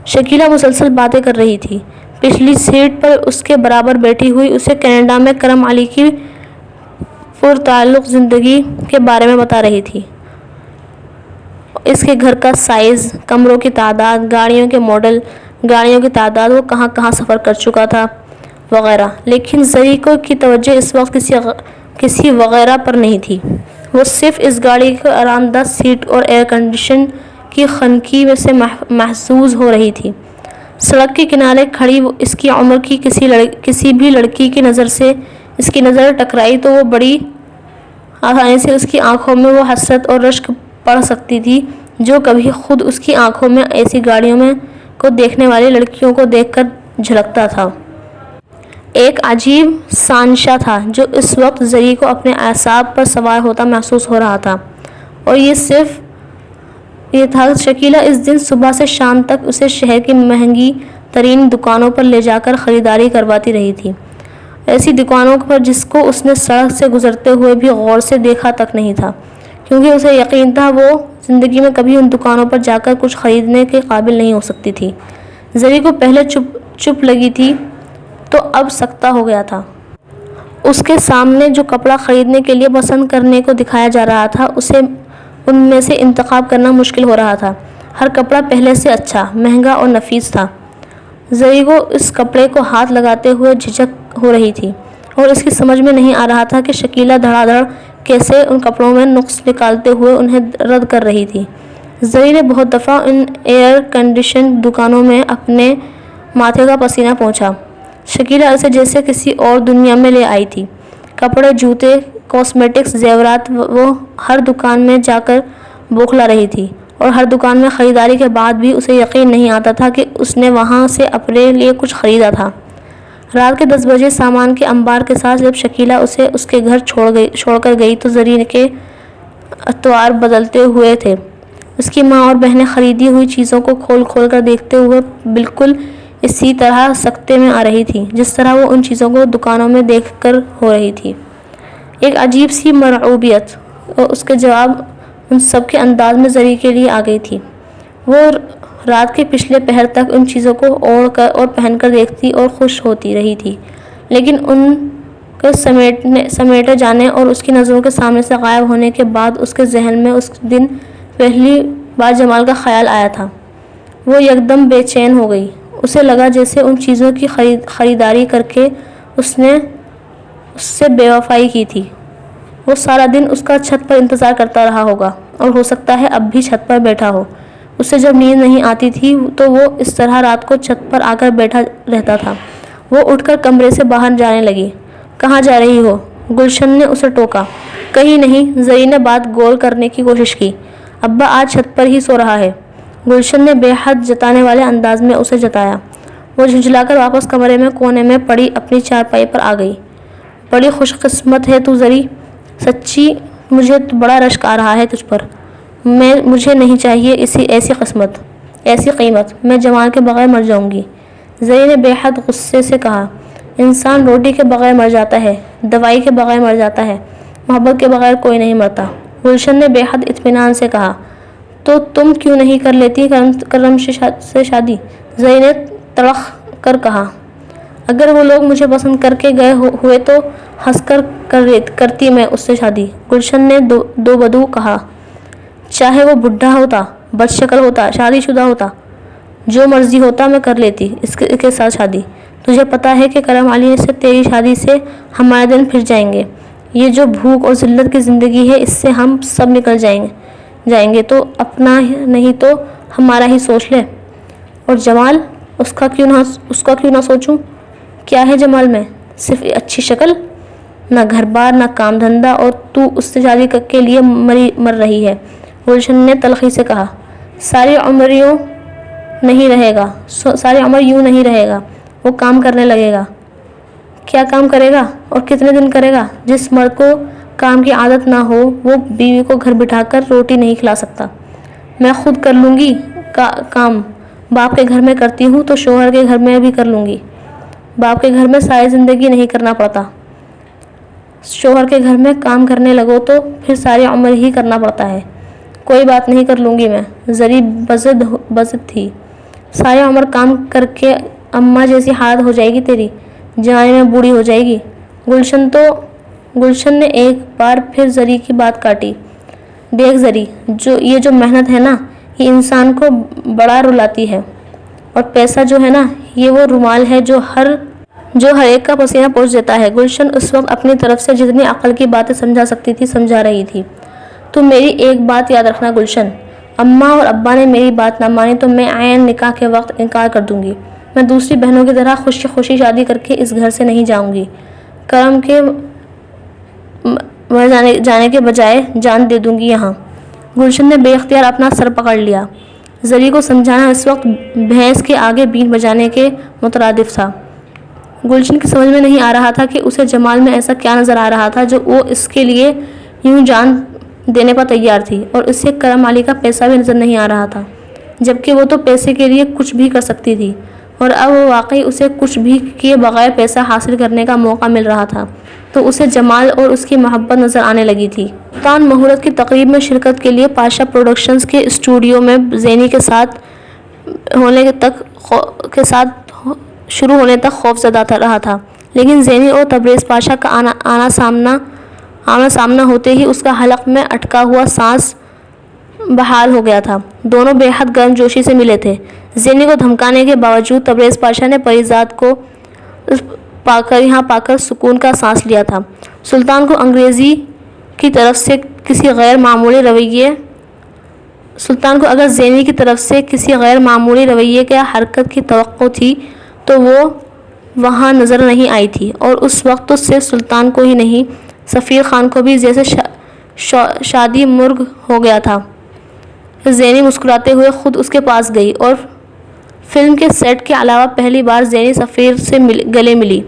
شکیلہ مسلسل باتیں کر رہی تھی۔ پچھلی سیٹ پر اس کے برابر بیٹھی ہوئی اسے کینیڈا میں کرم علی کی پرتعلق زندگی کے بارے میں بتا رہی تھی۔ اس کے گھر کا سائز، کمروں کی تعداد، گاڑیوں کے ماڈل، گاڑیوں کی تعداد، وہ کہاں سفر کر چکا تھا، وغیرہ۔ لیکن زری کی توجہ اس وقت کسی وغیرہ پر نہیں تھی۔ وہ صرف اس گاڑی کی آرام دہ سیٹ اور ایئر کنڈیشن کی خنکی سے محظوظ ہو رہی تھی۔ سڑک کے کنارے کھڑی اس کی عمر کی کسی بھی لڑکی کی نظر سے اس کی نظر ٹکرائی تو وہ بڑی آسانی سے اس کی آنکھوں میں وہ حسرت اور رشک پڑھ سکتی تھی جو کبھی خود اس کی آنکھوں میں ایسی گاڑیوں میں کو دیکھنے والی لڑکیوں کو دیکھ کر جھلکتا تھا۔ ایک عجیب سا نشہ تھا جو اس وقت زری کو اپنے اعصاب پر سوار ہوتا محسوس ہو رہا تھا، اور یہ صرف یہ تھا شکیلہ اس دن صبح سے شام تک اسے شہر کی مہنگی ترین دکانوں پر لے جا کر خریداری کرواتی رہی تھی، ایسی دکانوں پر جس کو اس نے سڑک سے گزرتے ہوئے بھی غور سے دیکھا تک نہیں تھا، کیونکہ اسے یقین تھا وہ زندگی میں کبھی ان دکانوں پر جا کر کچھ خریدنے کے قابل نہیں ہو سکتی تھی۔ زری کو پہلے چپ لگی تھی تو اب سکتہ ہو گیا تھا۔ اس کے سامنے جو کپڑا خریدنے کے لیے پسند کرنے کو دکھایا جا رہا تھا، اسے ان میں سے انتخاب کرنا مشکل ہو رہا تھا۔ ہر کپڑا پہلے سے اچھا، مہنگا اور نفیس تھا۔ زری کو اس کپڑے کو ہاتھ لگاتے ہوئے جھجک ہو رہی تھی، اور اس کی سمجھ میں نہیں آ رہا تھا کہ شکیلہ دھڑا دھڑ کیسے ان کپڑوں میں نقص نکالتے ہوئے انہیں رد کر رہی تھی۔ زری نے بہت دفعہ ان ایئر کنڈیشن دکانوں میں اپنے ماتھے کا پسینہ پوچھا۔ شکیلہ اسے جیسے کسی اور دنیا میں لے آئی تھی۔ کپڑے، جوتے، کاسمیٹکس، زیورات، وہ ہر دکان میں جا کر بوکھلا رہی تھی، اور ہر دکان میں خریداری کے بعد بھی اسے یقین نہیں آتا تھا کہ اس نے وہاں سے اپنے لیے کچھ خریدا تھا۔ رات کے 10 بجے سامان کے انبار کے ساتھ جب شکیلہ اسے اس کے گھر چھوڑ کر گئی تو زری کے اتوار بدلتے ہوئے تھے۔ اس کی ماں اور بہنیں خریدی ہوئی چیزوں کو کھول کھول کر دیکھتے ہوئے بالکل اسی طرح سکتے میں آ رہی تھی جس طرح وہ ان چیزوں کو دکانوں میں دیکھ کر ہو رہی تھی۔ ایک عجیب سی مرعوبیت اور اس کے جواب ان سب کے انداز میں زری کے لیے آ گئی تھی۔ وہ رات کے پچھلے پہر تک ان چیزوں کو اوڑھ کر اور پہن کر دیکھتی اور خوش ہوتی رہی تھی، لیکن ان کے سمیٹے جانے اور اس کی نظروں کے سامنے سے غائب ہونے کے بعد اس کے ذہن میں اس دن پہلی بار جمال کا خیال آیا تھا۔ وہ یکدم بے چین ہو گئی۔ اسے لگا جیسے ان چیزوں کی خریداری کر کے اس نے اس سے بے وفائی کی تھی۔ وہ سارا دن اس کا چھت پر انتظار کرتا رہا ہوگا، اور ہو سکتا ہے اب بھی چھت پر بیٹھا ہو۔ اسے جب نیند نہیں آتی تھی تو وہ اس طرح رات کو چھت پر آ کر بیٹھا رہتا تھا۔ وہ اٹھ کر کمرے سے باہر جانے لگی۔ کہاں جا رہی ہو؟ گلشن نے اسے ٹوکا۔ کہیں نہیں، زری نے بات گول کرنے کی کوشش کی۔ ابا آج چھت پر ہی سو رہا ہے، گلشن نے بے حد جتانے والے انداز میں اسے جتایا۔ وہ جھنجھلا کر واپس کمرے میں کونے میں پڑی اپنی چارپائی پر آ گئی۔ بڑی خوش قسمت ہے تو زری، سچی مجھے بڑا رشک آ رہا ہے تجھ پر۔ مجھے نہیں چاہیے ایسی قیمت، میں جمال کے بغیر مر جاؤں گی۔ زری نے بے حد غصے سے کہا۔ انسان روٹی کے بغیر مر جاتا ہے، دوائی کے بغیر مر جاتا ہے، محبت کے بغیر کوئی نہیں مرتا۔ گلشن نے بے حد اطمینان سے کہا۔ تو تم کیوں نہیں کر لیتی کرم سے شادی؟ زری نے تڑخ کر کہا۔ اگر وہ لوگ مجھے پسند کر کے گئے ہوئے تو ہنس کر کرتی میں اس سے شادی، گلشن نے دو بدو کہا۔ چاہے وہ بڈھا ہوتا، بد شکل ہوتا، شادی شدہ ہوتا، جو مرضی ہوتا میں کر لیتی اس کے ساتھ شادی۔ تجھے پتا ہے کہ کرم علی سے تیری شادی سے ہمارے دن پھر جائیں گے۔ یہ جو بھوک اور ذلت کی زندگی ہے اس سے ہم سب نکل جائیں گے، تو اپنا نہیں تو ہمارا ہی سوچ لے۔ اور جمال، اس کا کیوں نہ سوچوں؟ کیا ہے جمال میں؟ صرف اچھی شکل، نہ گھر بار، نہ کام دھندا، اور تو اس سے شادی کے لیے مر رہی ہے۔ گلشن نے تلخی سے کہا۔ ساری عمر یوں نہیں رہے گا، وہ کام کرنے لگے گا۔ کیا کام کرے گا اور کتنے دن کرے گا؟ جس مرد کو کام کی عادت نہ ہو وہ بیوی کو گھر بٹھا کر روٹی نہیں کھلا سکتا۔ میں خود کر لوں گی کام، باپ کے گھر میں کرتی ہوں تو شوہر کے گھر میں بھی کر لوں گی۔ باپ کے گھر میں ساری زندگی نہیں کرنا پڑتا، شوہر کے گھر میں کام کرنے لگو تو پھر ساری عمر ہی کرنا پڑتا ہے۔ کوئی بات نہیں، کر لوں گی میں۔ زری بزد تھی۔ ساری عمر کام کر کے اماں جیسی حالت ہو جائے گی تیری، جوانی میں بوڑھی ہو جائے گی۔ گلشن نے ایک بار پھر زری کی بات کاٹی۔ دیکھ زری، یہ جو محنت ہے نا، یہ انسان کو بڑا رلاتی ہے، اور پیسہ جو ہے نا، یہ وہ رومال ہے جو ہر ایک کا پسینہ پوچھ دیتا ہے۔ گلشن اس وقت اپنی طرف سے جتنی عقل کی باتیں سمجھا سکتی تھی سمجھا رہی تھی۔ تو میری ایک بات یاد رکھنا گلشن، اماں اور ابا نے میری بات نہ مانی تو میں عین نکاح کے وقت انکار کر دوں گی۔ میں دوسری بہنوں کی طرح خوشی خوشی شادی کر کے اس گھر سے نہیں جاؤں گی۔ کرم کے مر جانے کے بجائے جان دے دوں گی یہاں۔ گلشن نے بے اختیار اپنا سر پکڑ لیا۔ زری کو سمجھانا اس وقت بھینس کے آگے بین بجانے کے مترادف تھا۔ گلشن کی سمجھ میں نہیں آ رہا تھا کہ اسے جمال میں ایسا کیا نظر آ رہا تھا جو وہ اس کے لیے یوں جان دینے پر تیار تھی، اور اسے کرم علی کا پیسہ بھی نظر نہیں آ رہا تھا، جبکہ وہ تو پیسے کے لیے کچھ بھی کر سکتی تھی، اور اب وہ واقعی اسے کچھ بھی کیے بغیر پیسہ حاصل کرنے کا موقع مل رہا تھا، تو اسے جمال اور اس کی محبت نظر آنے لگی تھی۔ سلطان مہورت کی تقریب میں شرکت کے لیے پاشا پروڈکشنز کے اسٹوڈیو میں زینی کے ساتھ شروع ہونے تک خوف زدہ رہا تھا، لیکن زینی اور تبریز پاشا کا آمنا سامنا ہوتے ہی اس کا حلق میں اٹکا ہوا سانس بحال ہو گیا تھا۔ دونوں بے حد گرم جوشی سے ملے تھے۔ زینی کو دھمکانے کے باوجود تبریز پاشا نے پریزاد کو یہاں پا کر سکون کا سانس لیا تھا۔ سلطان کو اگر زینی کی طرف سے کسی غیر معمولی رویے یا حرکت کی توقع تھی تو وہ وہاں نظر نہیں آئی تھی، اور اس وقت تو صرف سلطان کو ہی نہیں، سفیر خان کو بھی جیسے شادی مرغ ہو گیا تھا۔ زینی مسکراتے ہوئے خود اس کے پاس گئی، اور فلم کے سیٹ کے علاوہ پہلی بار زینی سفیر سے گلے ملی،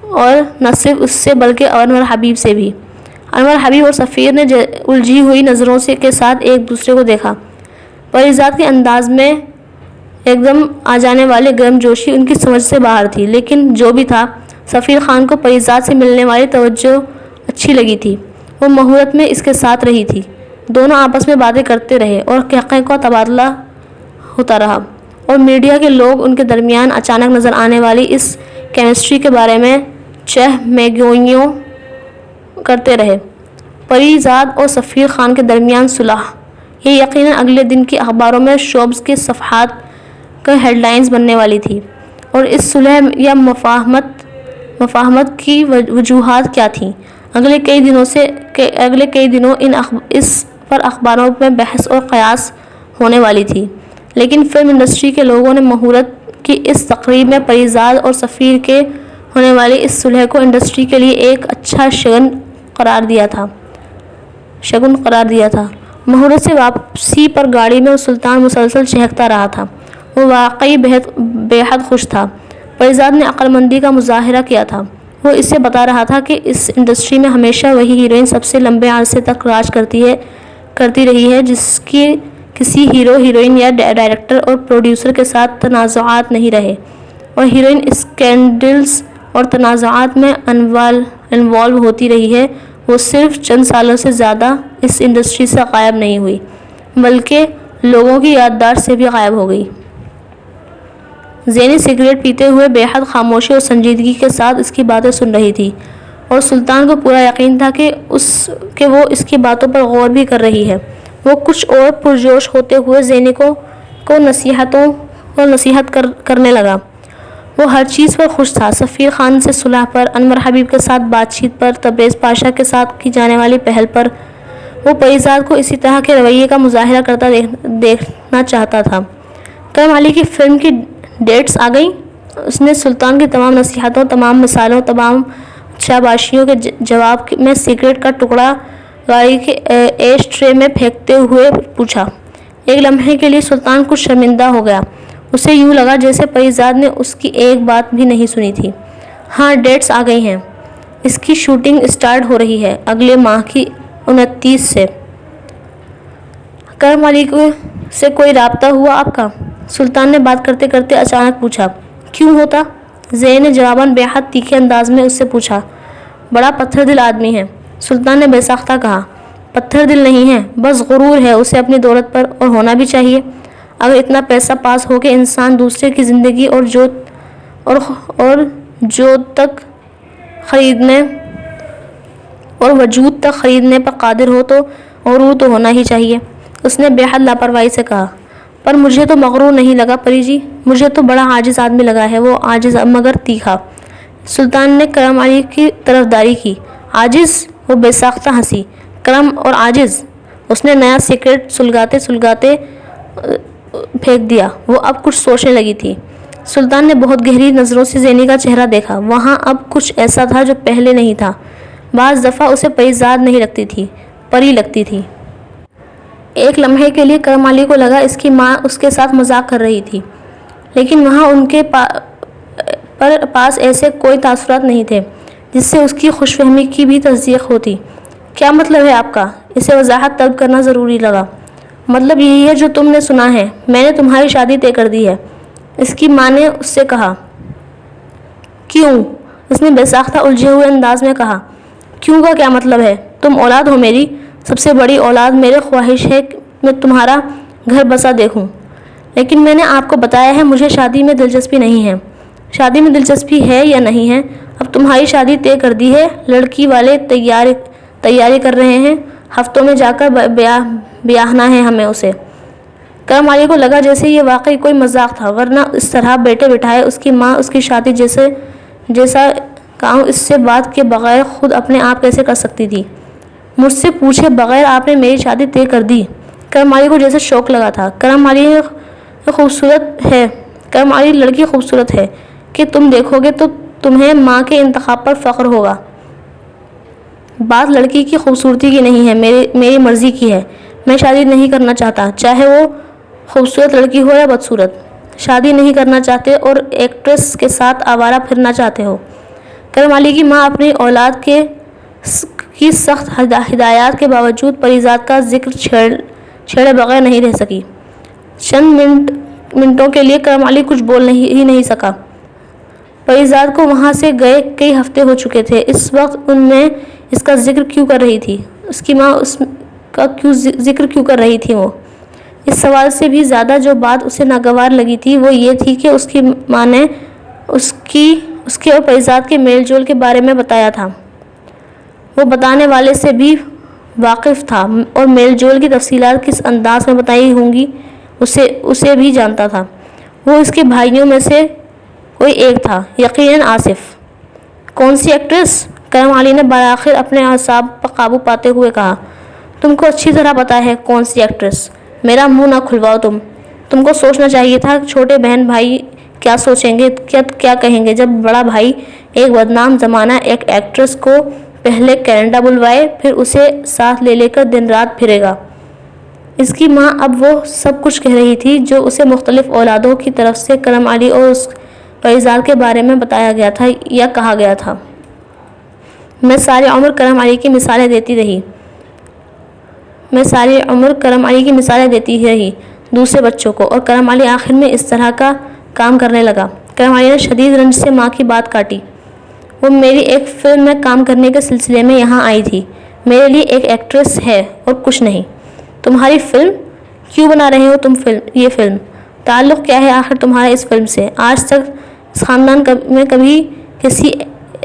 اور نہ صرف اس سے بلکہ انور حبیب سے بھی۔ انور حبیب اور سفیر نے الجھی ہوئی نظروں کے ساتھ ایک دوسرے کو دیکھا۔ پریزاد کے انداز میں ایک دم آ جانے والی گرم جوشی ان کی سمجھ سے باہر تھی، لیکن جو بھی تھا، سفیر خان کو پریزاد سے ملنے والی توجہ اچھی لگی تھی۔ وہ مہورت میں اس کے ساتھ رہی تھی۔ دونوں آپس میں باتیں کرتے رہے اور قہقہے کا تبادلہ ہوتا رہا، اور میڈیا کے لوگ ان کے درمیان اچانک نظر آنے والی اس کیمسٹری کے بارے میں چہمگوئیاں کرتے رہے۔ پریزاد اور سفیر خان کے درمیان صلح، یہ یقیناً اگلے دن کی اخباروں میں شوبز کے صفحات کا ہیڈ لائنز بننے والی تھی۔ اور اس صلح یا مفاہمت کی وجوہات کیا تھیں؟ اگلے کئی دنوں اس پر اخباروں میں بحث اور قیاس ہونے والی تھی، لیکن فلم انڈسٹری کے لوگوں نے مہورت کی اس تقریب میں پریزاد اور سفیر کے ہونے والی اس صلح کو انڈسٹری کے لیے ایک اچھا شگن قرار دیا تھا۔ مہورت سے واپسی پر گاڑی میں سلطان مسلسل چہکتا رہا تھا۔ وہ واقعی بے حد خوش تھا۔ پریزاد نے عقل مندی کا مظاہرہ کیا تھا۔ وہ اسے بتا رہا تھا کہ اس انڈسٹری میں ہمیشہ وہی ہیروئن سب سے لمبے عرصے تک راج کرتی رہی ہے جس کی کسی ہیرو، ہیروئن یا ڈائریکٹر اور پروڈیوسر کے ساتھ تنازعات نہیں رہے، اور ہیروئن اسکینڈلز اور تنازعات میں انوالو ہوتی رہی ہے۔ وہ صرف چند سالوں سے زیادہ اس انڈسٹری سے غائب نہیں ہوئی، بلکہ لوگوں کی یادداشت سے بھی غائب ہو گئی۔ زینی سگریٹ پیتے ہوئے بے حد خاموشی اور سنجیدگی کے ساتھ اس کی باتیں سن رہی تھی، اور سلطان کو پورا یقین تھا کہ وہ اس کی باتوں پر غور بھی کر رہی ہے۔ وہ کچھ اور پرجوش ہوتے ہوئے زینی کو نصیحت کرنے لگا۔ وہ ہر چیز پر خوش تھا، سفیر خان سے صلح پر، انور حبیب کے ساتھ بات چیت پر، تبریز پاشا کے ساتھ کی جانے والی پہل پر۔ وہ پریزاد کو اسی طرح کے رویے کا مظاہرہ کرتا دیکھنا چاہتا تھا۔ کرم علی کی فلم کی ڈیٹس آ گئیں۔ اس نے سلطان کی تمام نصیحتوں، تمام مثالوں، تمام شاباشیوں کے جواب میں سگریٹ کا ٹکڑا گاڑی کے ایش ٹرے میں پھینکتے ہوئے پوچھا۔ ایک لمحے کے لیے سلطان کچھ شرمندہ ہو گیا۔ اسے یوں لگا جیسے پریزاد نے اس کی ایک بات بھی نہیں سنی تھی۔ ہاں، ڈیٹس آ گئی ہیں۔ اس کی شوٹنگ اسٹارٹ ہو رہی ہے اگلے ماہ کی 29 سے۔ کرم علی سے کوئی رابطہ ہوا آپ کا؟ سلطان نے بات کرتے کرتے اچانک پوچھا۔ کیوں ہوتا؟ زینی نے جواباً بے حد تیکھے انداز میں اس سے پوچھا۔ بڑا پتھر دل آدمی ہے، سلطان نے بے ساختہ کہا۔ پتھر دل نہیں ہے، بس غرور ہے اسے اپنی دولت پر، اور ہونا بھی چاہیے۔ اگر اتنا پیسہ پاس ہو کہ انسان دوسرے کی زندگی اور وجود تک خریدنے پر قادر ہو تو غرور تو ہونا ہی چاہیے۔ اس نے بے حد لاپرواہی سے کہا۔ پر مجھے تو مغرور نہیں لگا پری جی، مجھے تو بڑا عاجز آدمی لگا ہے۔ وہ عاجز مگر تیکھا۔ سلطان نے کرم علی کی طرفداری کی۔ عاجز؟ وہ بے ساختہ ہنسی۔ کرم اور عاجز؟ اس نے نیا سگریٹ سلگاتے پھینک دیا۔ وہ اب کچھ سوچنے لگی تھی۔ سلطان نے بہت گہری نظروں سے زینی کا چہرہ دیکھا۔ وہاں اب کچھ ایسا تھا جو پہلے نہیں تھا۔ بعض دفعہ اسے پریزاد نہیں لگتی تھی، پری لگتی تھی۔ ایک لمحے کے لیے کرم علی کو لگا اس کی ماں اس کے ساتھ مذاق کر رہی تھی، لیکن وہاں ان کے پاس ایسے کوئی تاثرات نہیں تھے جس سے اس کی خوش فہمی کی بھی تصدیق ہوتی۔ کیا مطلب ہے آپ کا؟ اسے وضاحت طلب کرنا ضروری لگا۔ مطلب یہی ہے جو تم نے سنا ہے، میں نے تمہاری شادی طے کر دی ہے، اس کی ماں نے اس سے کہا۔ کیوں؟ اس نے بے ساختہ الجھے ہوئے انداز میں کہا۔ کیوں کا کیا مطلب ہے؟ تم اولاد ہو میری، سب سے بڑی اولاد، میری خواہش ہے کہ میں تمہارا گھر بسا دیکھوں، لیکن میں نے آپ کو بتایا ہے مجھے شادی میں دلچسپی نہیں ہے۔ شادی میں دلچسپی ہے یا نہیں ہے؟ اب تمہاری شادی طے کر دی ہے، لڑکی والے تیاری کر رہے ہیں، ہفتوں میں جا کر بیاہنا ہے ہمیں اسے۔ کرم علی کو لگا جیسے یہ واقعی کوئی مذاق تھا، ورنہ اس طرح بیٹھے بٹھائے اس کی ماں اس کی شادی جیسا کام اس سے بات کے بغیر خود اپنے آپ کیسے کر سکتی تھی؟ مجھ سے پوچھے بغیر آپ نے میری شادی طے کر دی؟ کرم علی کو جیسے شوق لگا تھا۔ کرم علی لڑکی خوبصورت ہے کہ تم دیکھو گے تو تمہیں ماں کے انتخاب پر فخر ہوگا۔ بات لڑکی کی خوبصورتی کی نہیں ہے، میری مرضی کی ہے۔ میں شادی نہیں کرنا چاہتا، چاہے وہ خوبصورت لڑکی ہو یا بدصورت۔ شادی نہیں کرنا چاہتے اور ایکٹریس کے ساتھ آوارہ پھرنا چاہتے ہو۔ کرم علی کی ماں اپنی اولاد کی سخت ہدایات کے باوجود پریزاد کا ذکر چھیڑے بغیر نہیں رہ سکی۔ چند منٹوں کے لیے کرم علی کچھ بول ہی نہیں سکا۔ پریزاد کو وہاں سے گئے کئی ہفتے ہو چکے تھے۔ اس وقت ان میں اس کا ذکر کیوں کر رہی تھی؟ اس کی ماں اس کا ذکر کیوں کر رہی تھی؟ وہ اس سوال سے بھی زیادہ جو بات اسے ناگوار لگی تھی وہ یہ تھی کہ اس کی ماں نے اس کے اور پریزاد کے میل جول کے بارے میں بتایا تھا۔ وہ بتانے والے سے بھی واقف تھا اور میل جول کی تفصیلات کس انداز میں بتائی ہوں گی اسے بھی جانتا تھا۔ وہ اس کے بھائیوں میں سے کوئی ایک تھا، یقیناً آصف۔ کون سی ایکٹریس؟ کرم علی نے بالآخر اپنے اعصاب پر قابو پاتے ہوئے کہا۔ تم کو اچھی طرح پتا ہے کون سی ایکٹریس۔ میرا منہ نہ کھلواؤ تم کو سوچنا چاہیے تھا چھوٹے بہن بھائی کیا سوچیں گے، کیا کہیں گے جب بڑا بھائی ایک بدنام زمانہ ایک ایکٹریس کو پہلے کینیڈا بلوائے پھر اسے ساتھ لے کر دن رات پھرے گا۔ اس کی ماں اب وہ سب کچھ کہہ رہی تھی جو اسے مختلف اولادوں کی طرف سے کرم علی اور اس پریزاد کے بارے میں بتایا گیا تھا یا کہا گیا تھا۔ میں ساری عمر کرم علی کی مثالیں دیتی رہی دوسرے بچوں کو، اور کرم علی آخر میں اس طرح کا کام کرنے لگا۔ کرم علی نے شدید رنج سے ماں کی بات کاٹی۔ وہ میری ایک فلم میں کام کرنے کے سلسلے میں یہاں آئی تھی، میرے لیے ایک ایکٹریس ہے اور کچھ نہیں۔ تمہاری فلم؟ کیوں بنا رہے ہو تم یہ فلم؟ تعلق کیا ہے آخر تمہارا اس فلم سے؟ آج تک اس خاندان میں کبھی کسی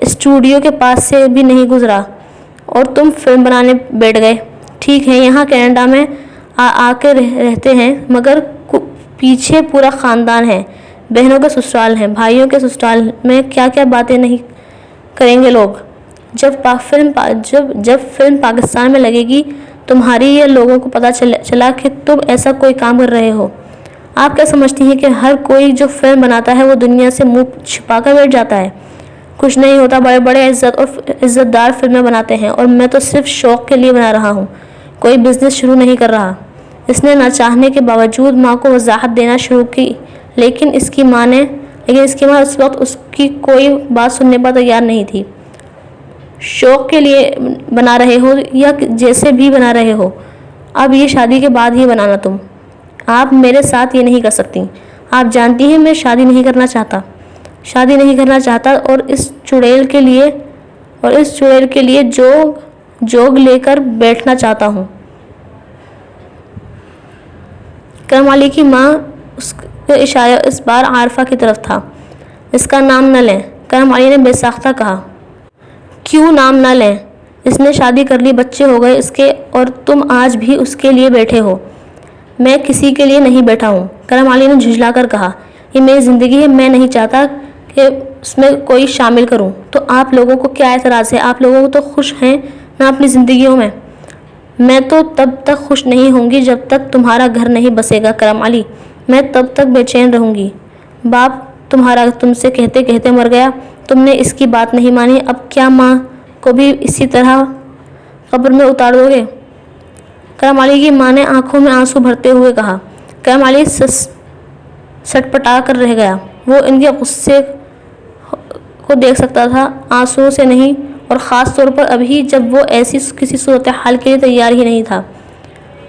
اسٹوڈیو کے پاس سے بھی نہیں گزرا اور تم فلم بنانے بیٹھ گئے۔ ٹھیک ہے، یہاں کینیڈا میں آ کے رہتے ہیں، مگر پیچھے پورا خاندان ہے، بہنوں کے سسرال ہیں، بھائیوں کے سسرال میں کیا کیا باتیں نہیں کریں گے لوگ۔ جب فلم پاکستان میں لگے گی تمہاری یہ لوگوں کو پتہ چلا کہ تم ایسا کوئی کام کر رہے ہو۔ آپ کیا سمجھتی ہیں کہ ہر کوئی جو فلم بناتا ہے وہ دنیا سے منہ چھپا کر بیٹھ جاتا ہے؟ کچھ نہیں ہوتا، بڑے بڑے عزت دار فلمیں بناتے ہیں، اور میں تو صرف شوق کے لیے بنا رہا ہوں، کوئی بزنس شروع نہیں کر رہا۔ اس نے نہ چاہنے کے باوجود ماں کو وضاحت دینا شروع کی، لیکن اس کی ماں اس وقت اس کی کوئی بات سننے پر تیار نہیں تھی۔ شوق کے لیے بنا رہے ہو یا جیسے بھی بنا رہے ہو، اب یہ شادی کے بعد ہی بنانا۔ آپ میرے ساتھ یہ نہیں کر سکتی۔ آپ جانتی ہیں میں شادی نہیں کرنا چاہتا اور اس چڑیل کے لیے جوگ لے کر بیٹھنا چاہتا ہوں۔ کرم علی کی ماں اس کا اشارہ اس بار عارفہ کی طرف تھا۔ اس کا نام نہ لیں، کرم علی نے بے ساختہ کہا۔ کیوں نام نہ لیں؟ اس نے شادی کر لی، بچے ہو گئے اس کے، اور تم آج بھی اس کے لیے بیٹھے ہو۔ میں کسی کے لیے نہیں بیٹھا ہوں، کرم علی نے جھنجھلا کر کہا۔ یہ میری زندگی ہے، میں نہیں چاہتا کہ اس میں کوئی شامل کروں۔ تو آپ لوگوں کو کیا اعتراض ہے؟ آپ لوگوں کو تو خوش ہیں نا اپنی زندگیوں میں؟ میں تو تب تک خوش نہیں ہوں گی جب تک تمہارا گھر نہیں بسے گا کرم علی، میں تب تک بے چین رہوں گی۔ باپ تمہارا تم سے کہتے کہتے مر گیا، تم نے اس کی بات نہیں مانی، اب کیا ماں کو بھی اسی طرح قبر میں اتار دو گے؟ کرم علی کی ماں نے آنکھوں میں آنسو بھرتے ہوئے کہا۔ کرم علی سٹپٹا کر رہ گیا۔ وہ ان کے غصے کو دیکھ سکتا تھا، آنسوؤں سے نہیں، اور خاص طور پر ابھی جب وہ ایسی کسی صورتحال کے لیے تیار ہی نہیں تھا۔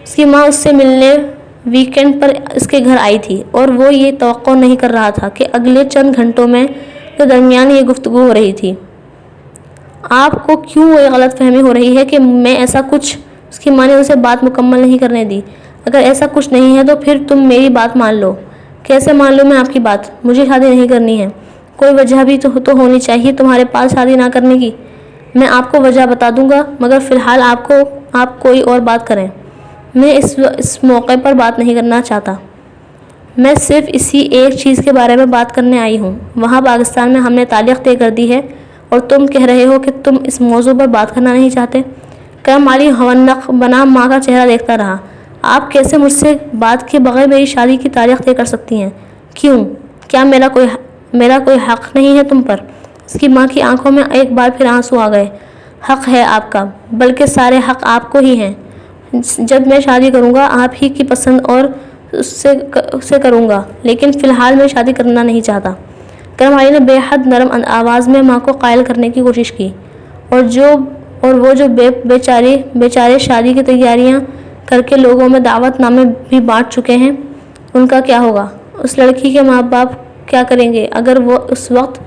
اس کی ماں اس سے ملنے ویکینڈ پر اس کے گھر آئی تھی، اور وہ یہ توقع نہیں کر رہا تھا کہ اگلے چند گھنٹوں میں کے درمیان یہ گفتگو ہو رہی تھی۔ آپ کو کیوں یہ غلط فہمی ہو رہی ہے کہ میں ایسا کچھ؟ اس کی ماں نے اسے بات مکمل نہیں کرنے دی۔ اگر ایسا کچھ نہیں ہے تو پھر تم میری بات مان لو۔ کیسے مان لوں میں آپ کی بات؟ مجھے شادی نہیں کرنی ہے۔ کوئی وجہ بھی تو ہونی چاہیے تمہارے پاس شادی نہ کرنے کی۔ میں آپ کو وجہ بتا دوں گا، مگر فی الحال آپ کوئی اور بات کریں۔ میں اس موقع پر بات نہیں کرنا چاہتا۔ میں صرف اسی ایک چیز کے بارے میں بات کرنے آئی ہوں۔ وہاں پاکستان میں ہم نے تاریخ طے کر دی ہے، اور تم کہہ رہے ہو کہ تم اس موضوع پر بات کرنا نہیں چاہتے۔ کرم علی ہونق بنا ماں کا چہرہ دیکھتا رہا۔ آپ کیسے مجھ سے بات کے بغیر میری شادی کی تاریخ طے کر سکتی ہیں؟ کیوں؟ کیا میرا کوئی حق نہیں ہے تم پر؟ اس کی ماں کی آنکھوں میں ایک بار پھر آنسو آ گئے۔ حق ہے آپ کا، بلکہ سارے حق آپ کو ہی ہیں۔ جب میں شادی کروں گا آپ ہی کی پسند اور اس سے کروں گا، لیکن فی الحال میں شادی کرنا نہیں چاہتا۔ کرم علی نے بے حد نرم آواز میں ماں کو قائل کرنے کی کوشش کی، اور وہ جو بیچارے شادی کی تیاریاں کر کے لوگوں میں دعوت نامے بھی بانٹ چکے ہیں، ان کا کیا ہوگا؟ اس لڑکی کے ماں باپ کیا کریں گے اگر وہ اس وقت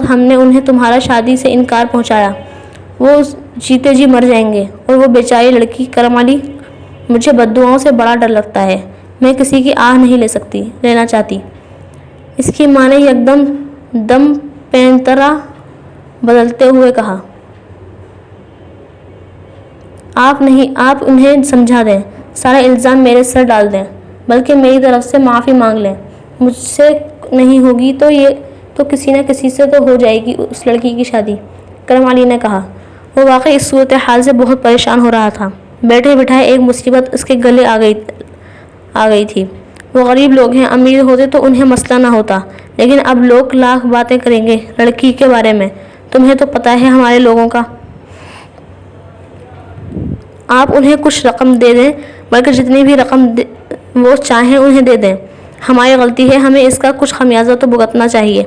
ہم نے انہیں تمہارا شادی سے انکار پہنچایا؟ وہ جیتے جی مر جائیں گے، اور وہ بیچاری لڑکی۔ کرم علی، مجھے بددعاؤں سے بڑا ڈر لگتا ہے۔ میں کسی کی آہ نہیں لینا چاہتی۔ اس کی ماں نے دم پینترا بدلتے ہوئے کہا۔ آپ انہیں سمجھا دیں، سارا الزام میرے سر ڈال دیں، بلکہ میری طرف سے معافی مانگ لیں۔ مجھ سے نہیں ہوگی تو کسی نہ کسی سے تو ہو جائے گی اس لڑکی کی شادی، کرم علی نے کہا۔ وہ واقعی اس صورتحال سے بہت پریشان ہو رہا تھا۔ بیٹھے بٹھائے ایک مصیبت اس کے گلے آ گئی تھی۔ وہ غریب لوگ ہیں، امیر ہوتے تو انہیں مسئلہ نہ ہوتا، لیکن اب لوگ لاکھ باتیں کریں گے لڑکی کے بارے میں۔ تمہیں تو پتہ ہے ہمارے لوگوں کا۔ آپ انہیں کچھ رقم دے دیں، بلکہ جتنی بھی رقم وہ چاہیں انہیں دے دیں۔ ہماری غلطی ہے، ہمیں اس کا کچھ خمیازہ تو بھگتنا چاہیے۔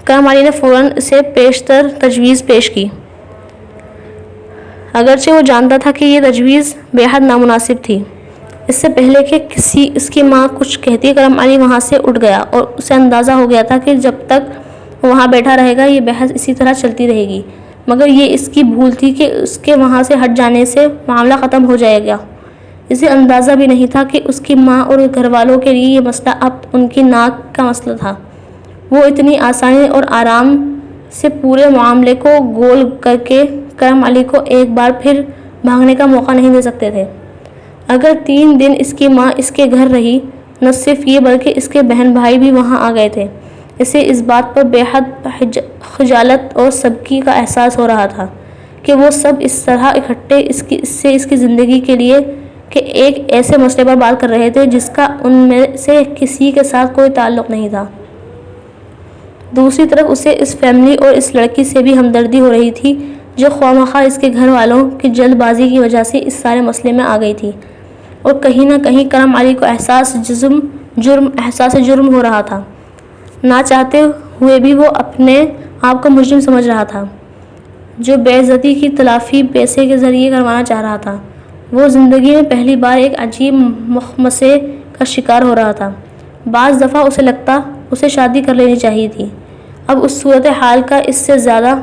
کرم علی نے فوراً اسے پیشتر تجویز پیش کی، اگرچہ وہ جانتا تھا کہ یہ تجویز بے حد نامناسب تھی۔ اس سے پہلے کہ اس کی ماں کچھ کہتی، کرم علی وہاں سے اٹھ گیا، اور اسے اندازہ ہو گیا تھا کہ جب تک وہ وہاں بیٹھا رہے گا یہ بحث اسی طرح چلتی رہے گی، مگر یہ اس کی بھول تھی کہ اس کے وہاں سے ہٹ جانے سے معاملہ ختم ہو جائے گا۔ اسے اندازہ بھی نہیں تھا کہ اس کی ماں اور گھر والوں کے لیے یہ مسئلہ اب ان کی ناک کا مسئلہ تھا۔ وہ اتنی آسانی اور آرام سے پورے معاملے کو گول کر کے کرم علی کو ایک بار پھر بھاگنے کا موقع نہیں دے سکتے تھے۔ اگر 3 دن اس کی ماں اس کے گھر رہی، نہ صرف یہ بلکہ اس کے بہن بھائی بھی وہاں آ گئے تھے۔ اسے اس بات پر بے حد خجالت اور سبکی کا احساس ہو رہا تھا کہ وہ سب اس طرح اکٹھے اس کی زندگی کے لیے کہ ایک ایسے مسئلے پر بات کر رہے تھے جس کا ان میں سے کسی کے ساتھ کوئی تعلق نہیں تھا۔ دوسری طرف اسے اس فیملی اور اس لڑکی سے بھی ہمدردی ہو رہی تھی جو خواہ اس کے گھر والوں کی جلد بازی کی وجہ سے اس سارے مسئلے میں آ گئی تھی، اور کہیں نہ کہیں کرم علی کو احساس جرم ہو رہا تھا۔ نہ چاہتے ہوئے بھی وہ اپنے آپ کو مجرم سمجھ رہا تھا جو بے عزتی کی تلافی پیسے کے ذریعے کروانا چاہ رہا تھا۔ وہ زندگی میں پہلی بار ایک عجیب مخمصے کا شکار ہو رہا تھا۔ بعض دفعہ اسے لگتا اسے شادی کر لینی چاہیے تھی۔ اب اس صورتحال کا اس سے زیادہ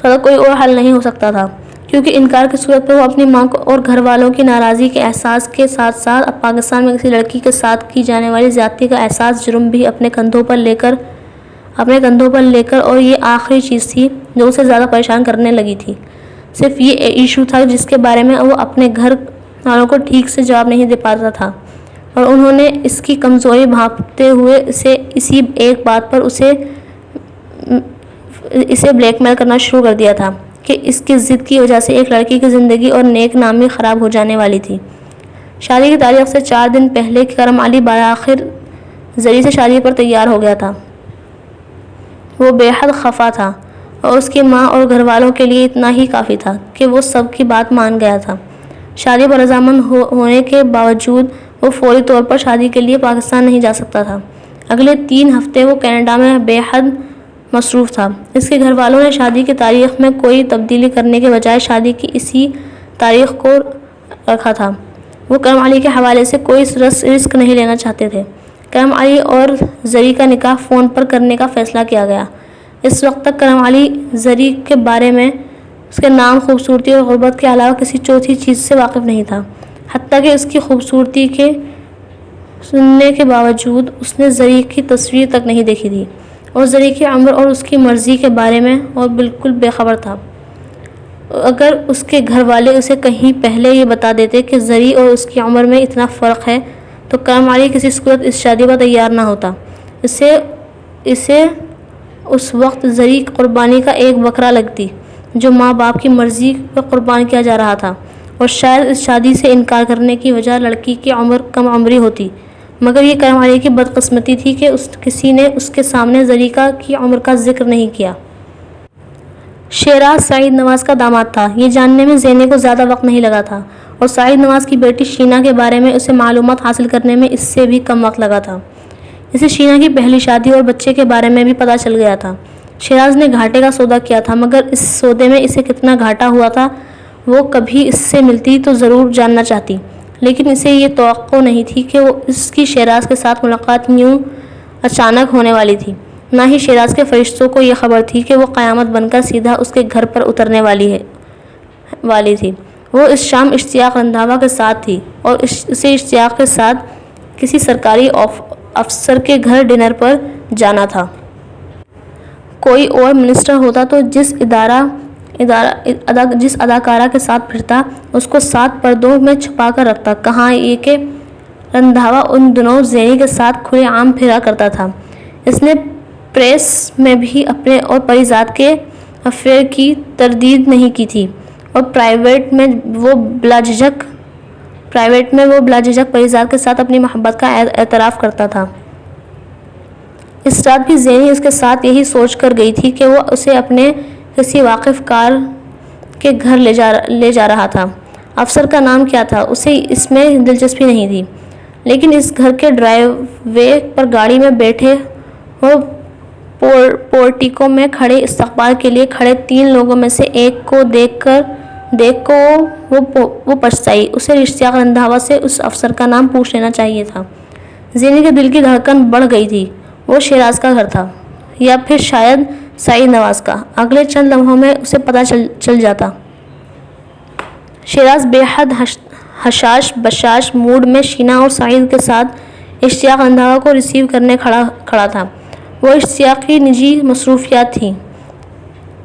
کوئی اور حل نہیں ہو سکتا تھا، کیونکہ انکار کی صورت میں وہ اپنی ماں اور گھر والوں کی ناراضی کے احساس کے ساتھ ساتھ اب پاکستان میں کسی لڑکی کے ساتھ کی جانے والی زیادتی کا احساس جرم بھی اپنے کندھوں پر لے کر اور یہ آخری چیز تھی جو اسے زیادہ پریشان کرنے لگی تھی۔ صرف یہ ایشو تھا جس کے بارے میں وہ اپنے گھر والوں کو ٹھیک سے جواب نہیں دے پاتا تھا، اور انہوں نے اس کی کمزوری بھانپتے ہوئے اسی ایک بات پر اسے بلیک میل کرنا شروع کر دیا تھا کہ اس کی ضد کی وجہ سے ایک لڑکی کی زندگی اور نیک نامی خراب ہو جانے والی تھی۔ شادی کی تاریخ سے 4 دن پہلے کرم علی بالآخر زری سے شادی پر تیار ہو گیا تھا۔ وہ بے حد خفا تھا، اور اس کی ماں اور گھر والوں کے لیے اتنا ہی کافی تھا کہ وہ سب کی بات مان گیا تھا۔ شادی پر رضامند ہونے کے باوجود وہ فوری طور پر شادی کے لیے پاکستان نہیں جا سکتا تھا۔ اگلے 3 ہفتے وہ کینیڈا میں بے حد مصروف تھا۔ اس کے گھر والوں نے شادی کی تاریخ میں کوئی تبدیلی کرنے کے بجائے شادی کی اسی تاریخ کو رکھا تھا۔ وہ کرم علی کے حوالے سے کوئی رسک نہیں لینا چاہتے تھے۔ کرم علی اور زری کا نکاح فون پر کرنے کا فیصلہ کیا گیا۔ اس وقت تک کرم علی زری کے بارے میں اس کے نام، خوبصورتی اور غربت کے علاوہ کسی چوتھی چیز سے واقف نہیں تھا، حتیٰ کہ اس کی خوبصورتی کے سننے کے باوجود اس نے زری کی تصویر تک نہیں دیکھی تھی اور زری کی عمر اور اس کی مرضی کے بارے میں اور بالکل بے خبر تھا۔ اگر اس کے گھر والے اسے کہیں پہلے یہ بتا دیتے کہ زری اور اس کی عمر میں اتنا فرق ہے تو کرم علی کسی صورت اس شادی پر تیار نہ ہوتا۔ اسے اس وقت زری قربانی کا ایک بکرا لگتی جو ماں باپ کی مرضی پر قربان کیا جا رہا تھا، اور شاید اس شادی سے انکار کرنے کی وجہ لڑکی کی عمر کم عمری ہوتی، مگر یہ کرم علی کی بدقسمتی تھی کہ کسی نے اس کے سامنے زری کی عمر کا ذکر نہیں کیا۔ شیراز سعید نواز کا داماد تھا۔ یہ جاننے میں زینب کو زیادہ وقت نہیں لگا تھا، اور سعید نواز کی بیٹی شینا کے بارے میں اسے معلومات حاصل کرنے میں اس سے بھی کم وقت لگا تھا۔ اسے شینا کی پہلی شادی اور بچے کے بارے میں بھی پتہ چل گیا تھا۔ شیراز نے گھاٹے کا سودا کیا تھا، مگر اس سودے میں اسے کتنا گھاٹا ہوا تھا وہ کبھی اس سے ملتی تو ضرور جاننا چاہتی، لیکن اسے یہ توقع نہیں تھی کہ اس کی شیراز کے ساتھ ملاقات یوں اچانک ہونے والی تھی۔ نہ ہی شیراز کے فرشتوں کو یہ خبر تھی کہ وہ قیامت بن کر سیدھا اس کے گھر پر اترنے والی تھی۔ وہ اس شام اشتیاق رندھاوا کے ساتھ تھی اور اسے اشتیاق کے ساتھ کسی سرکاری افسر کے گھر ڈنر پر جانا تھا۔ کوئی اور منسٹر ہوتا تو جس اداکارہ کے ساتھ پھرتا اس کو 7 پردوں میں چھپا کر رکھتا۔ کہاں یہ کہ رندھاوا ان دنوں زینی کے ساتھ کھلے عام پھرا کرتا تھا۔ اس نے پریس میں بھی اپنے اور پریزاد کے افیئر کی تردید نہیں کی تھی، اور پرائیویٹ میں وہ بلا جھجک پریزاد کے ساتھ اپنی محبت کا اعتراف کرتا تھا۔ اس رات بھی زینی اس کے ساتھ یہی سوچ کر گئی تھی کہ وہ اسے اپنے کسی واقف کار کے گھر لے جا رہا تھا۔ افسر کا نام کیا تھا اسے اس میں دلچسپی نہیں تھی، لیکن اس گھر کے ڈرائیو وے پر گاڑی میں بیٹھے اور پورٹیکو میں کھڑے استقبال کے لیے کھڑے 3 لوگوں میں سے ایک کو دیکھ وہ پچھتائی۔ اسے اشتیاق رندھاوا سے اس افسر کا نام پوچھ لینا چاہیے تھا۔ زینی کے دل کی دھڑکن بڑھ گئی تھی۔ وہ شیراز کا گھر تھا یا پھر شاید سعید نواز کا، اگلے چند لمحوں میں اسے پتہ چل جاتا۔ شیراز بے حد حشاش بشاش موڈ میں شینا اور سعید کے ساتھ اشتیاق رندھاوا کو ریسیو کرنے کھڑا تھا۔ وہ اشتیاق کی نجی مصروفیات تھیں